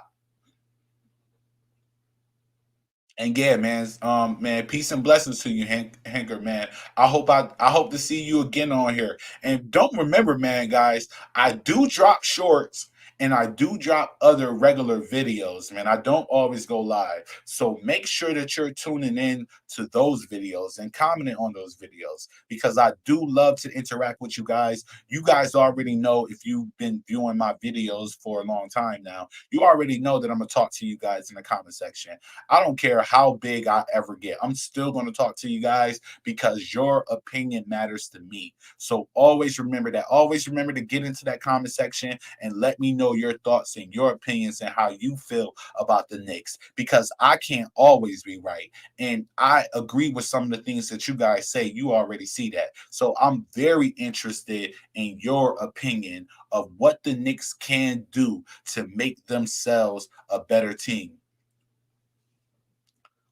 And yeah, man, peace and blessings to you, Hanker, man. I hope to see you again on here. And don't remember, man, guys, I do drop shorts and I do drop other regular videos, man. I don't always go live. So make sure that you're tuning in to those videos and commenting on those videos because I do love to interact with you guys. You guys already know, if you've been viewing my videos for a long time now, you already know that I'm going to talk to you guys in the comment section. I don't care how big I ever get. I'm still going to talk to you guys because your opinion matters to me. So always remember that. Always remember to get into that comment section and let me know know your thoughts and your opinions and how you feel about the Knicks because I can't always be right. And I agree with some of the things that you guys say. You already see that. So I'm very interested in your opinion of what the Knicks can do to make themselves a better team.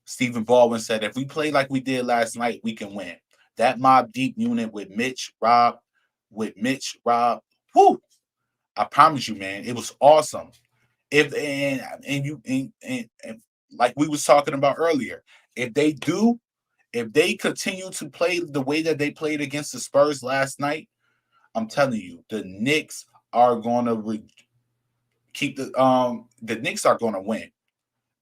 Stephen Baldwin said, if we play like we did last night, we can win. That Mob Deep unit with Mitch, Rob, whoo, I promise you, man, it was awesome. If and you and like we was talking about earlier, if they do, if they continue to play the way that they played against the Spurs last night, I'm telling you, the Knicks are going to keep the Knicks are going to win.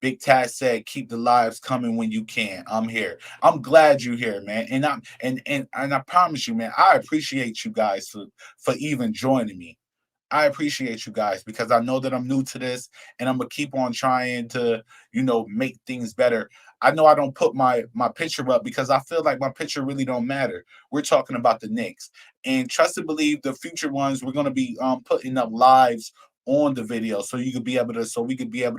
Big Taz said, "Keep the lives coming when you can." I'm here. I'm glad you're here, man. And I promise you, man, I appreciate you guys for even joining me. I appreciate you guys because I know that I'm new to this and I'm gonna keep on trying to, make things better. I know I don't put my picture up because I feel like my picture really don't matter. We're talking about the Knicks. And trust and believe the future ones, we're gonna be putting up lives on the video so we could be able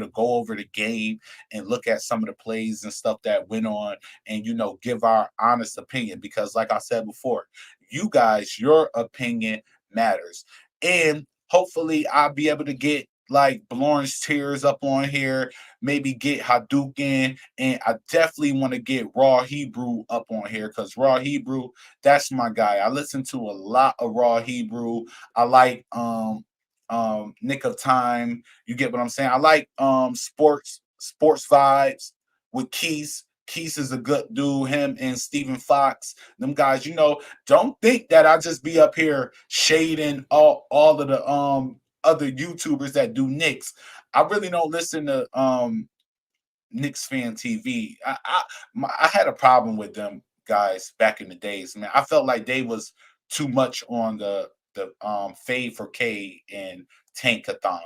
to go over the game and look at some of the plays and stuff that went on and give our honest opinion because like I said before, you guys, your opinion matters. And hopefully I'll be able to get like Lawrence Tears up on here, maybe get Hadouken, and I definitely want to get Raw Hebrew up on here because Raw Hebrew, that's my guy. I listen to a lot of Raw Hebrew. I like Nick of Time. You get what I'm saying? I like sports vibes with Keith. Keith is a good dude. Him and Stephen Fox, them guys. Don't think that I just be up here shading all of the other YouTubers that do Knicks. I really don't listen to Knicks fan TV. I had a problem with them guys back in the days, man. I felt like they was too much on the Fade for K and Tankathon.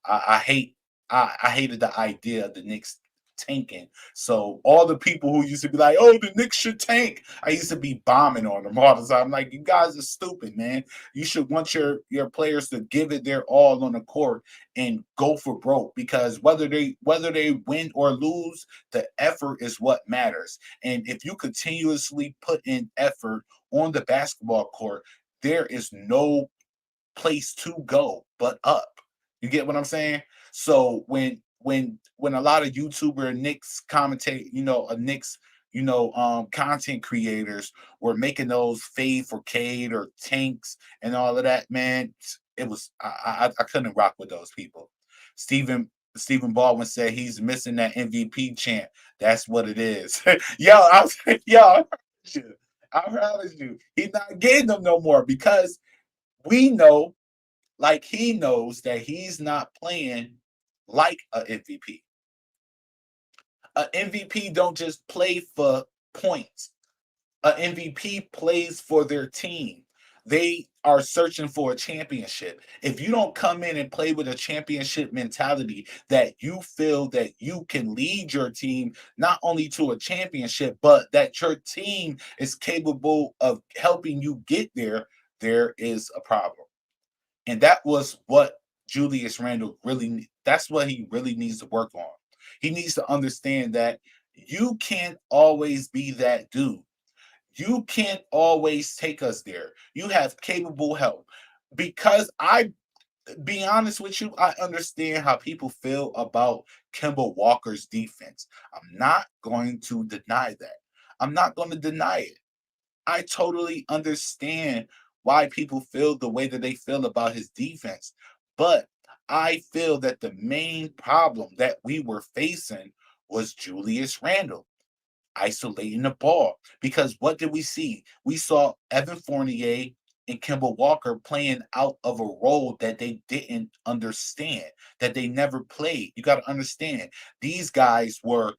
I hated the idea of the Knicks tanking. So all the people who used to be like, "Oh, the Knicks should tank," I used to be bombing on them all the time. I'm like, you guys are stupid, man. You should want your players to give it their all on the court and go for broke because whether they win or lose, the effort is what matters. And if you continuously put in effort on the basketball court, there is no place to go but up. You get what I'm saying? So when a lot of YouTuber Knicks commentate, a Knicks, content creators were making those fade for Cade or tanks and all of that, man, it was I couldn't rock with those people. Stephen Baldwin said he's missing that MVP chant. That's what it is. Yo, I promise you, he's not getting them no more because we know, like he knows that he's not playing like a MVP. A MVP don't just play for points. A MVP plays for their team. They are searching for a championship. If you don't come in and play with a championship mentality that you feel that you can lead your team not only to a championship, but that your team is capable of helping you get there, there is a problem. And that was what Julius Randle that's what he really needs to work on. He needs to understand that you can't always be that dude. You can't always take us there. You have capable help. Because be honest with you, I understand how people feel about Kemba Walker's defense. I'm not going to deny that. I'm not going to deny it. I totally understand why people feel the way that they feel about his defense. But I feel that the main problem that we were facing was Julius Randle isolating the ball. Because what did we see? We saw Evan Fournier and Kemba Walker playing out of a role that they didn't understand, that they never played. You got to understand, these guys were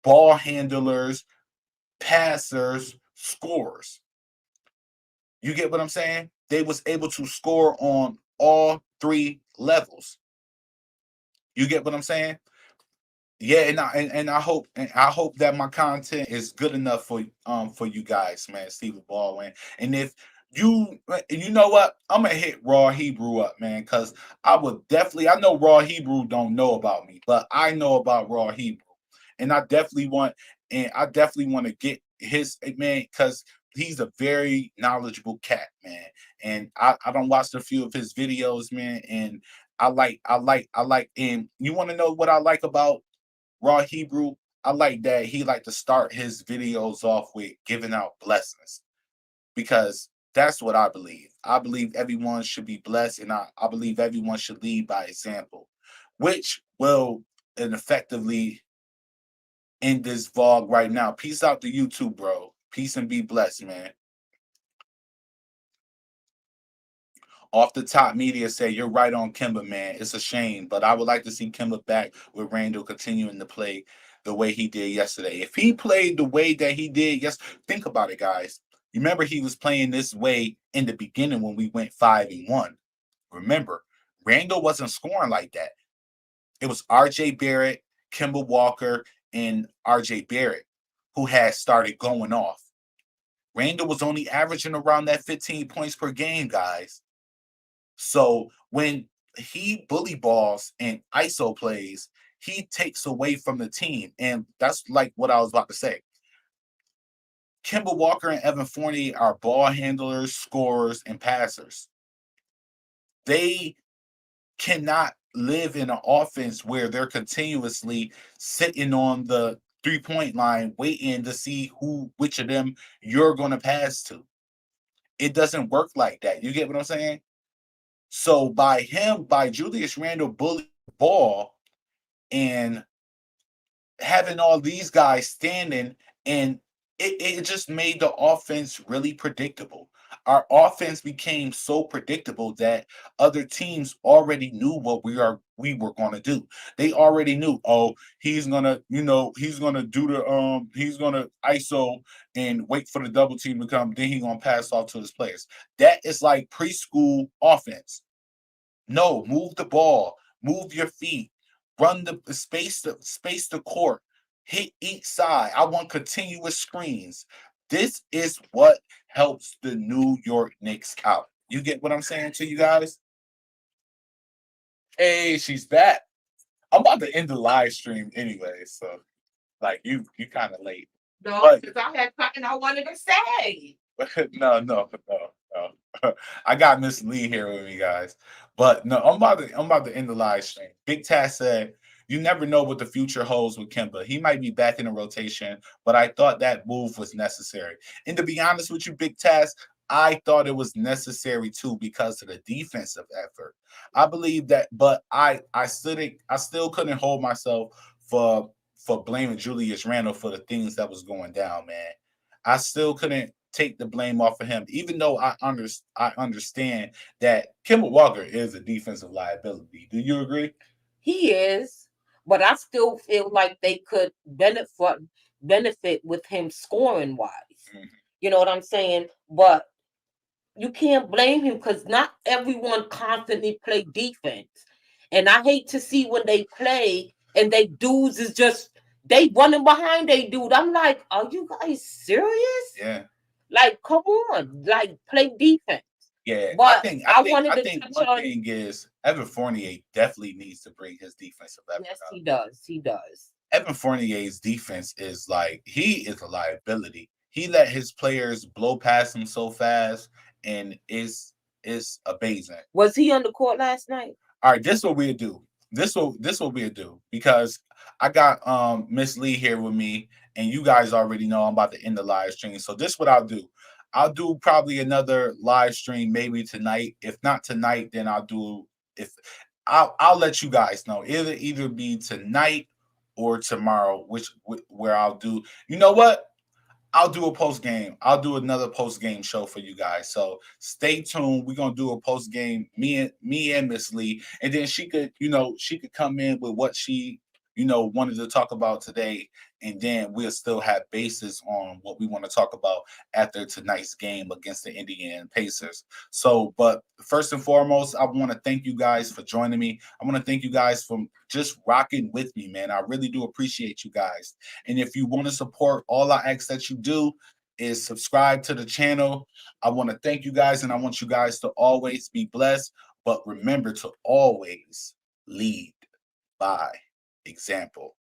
ball handlers, passers, scorers. You get what I'm saying? They was able to score on all three levels. You get what I'm saying? Yeah, and I hope that my content is good enough for you guys, man, Stephen Baldwin. And if you know what? I'm gonna hit Raw Hebrew up, man, because I would definitely. I know Raw Hebrew don't know about me, but I know about Raw Hebrew, and I definitely want to get his man because he's a very knowledgeable cat, man. And I don't watch a few of his videos, man, and and you want to know what I like about Raw Hebrew? I like that he like to start his videos off with giving out blessings because that's what I believe. I believe everyone should be blessed, and I believe everyone should lead by example, which will and effectively end this vlog right now. Peace out to YouTube, bro. Peace and be blessed, man. Off the top media say you're right on Kimba, man. It's a shame, but I would like to see Kimba back with Randall continuing to play the way he did yesterday. If he played the way that he did, yes, think about it, guys. You remember he was playing this way in the beginning when we went 5-1. Remember, Randall wasn't scoring like that. It was RJ Barrett, Kimba Walker, and RJ Barrett who had started going off. Randall was only averaging around that 15 points per game, guys. So when he bully balls and ISO plays, he takes away from the team. And that's like what I was about to say. Kimba Walker and Evan Fournier are ball handlers, scorers, and passers. They cannot live in an offense where they're continuously sitting on the 3-point line waiting to see which of them you're going to pass to. It doesn't work like that. You get what I'm saying? So by Julius Randle bullying the ball and having all these guys standing, and it just made the offense really predictable. Our offense became so predictable that other teams already knew what we were going to do. They already knew, oh, he's gonna do he's gonna ISO and wait for the double team to come, then he's gonna pass off to his players. That is like preschool offense. No, move the ball, move your feet, run space the court, hit each side. I want continuous screens. This is what helps the New York Knicks out. You get what I'm saying to you guys? Hey, she's back. I'm about to end the live stream anyway, so like you kind of late. No, because I had something I wanted to say. No. I got Miss Lee here with me, guys. But no, I'm about to end the live stream. Big Tass said, "You never know what the future holds with Kemba. He might be back in the rotation, but I thought that move was necessary." And to be honest with you, Big Tass, I thought it was necessary too because of the defensive effort. I believe that, but I still couldn't hold myself for blaming Julius Randle for the things that was going down, man. I still couldn't take the blame off of him, even though I understand that Kemba Walker is a defensive liability. Do you agree? He is, but I still feel like they could benefit with him scoring wise. Mhm. You know what I'm saying? But you can't blame him because not everyone constantly play defense. And I hate to see when they play and they dudes is just they running behind they dude. I'm like, are you guys serious? Yeah. Like, come on, like play defense. Yeah, But I wanted to think touch one on. thing is Evan Fournier definitely needs to bring his defensive effort Yes, up. he does. He does. Evan Fournier's defense is like he is a liability. He let his players blow past him so fast, and it's amazing. Was he on the court last night? All right, this what we'll do. This what we'll do because I got Miss Lee here with me, and you guys already know I'm about to end the live stream. So this what I'll do. I'll do probably another live stream maybe tonight. If not tonight, then if I'll let you guys know. It'll either be tonight or tomorrow, where I'll do. You know what? I'll do a post game. I'll do another post game show for you guys. So stay tuned. We're gonna do a post game. Me and Miss Lee, and then she could come in with what she wanted to talk about today, and then we'll still have basis on what we want to talk about after tonight's game against the Indiana Pacers. So, but first and foremost, I want to thank you guys for joining me. I want to thank you guys for just rocking with me, man. I really do appreciate you guys. And if you want to support, all I ask that you do is subscribe to the channel. I want to thank you guys, and I want you guys to always be blessed. But remember to always lead by example.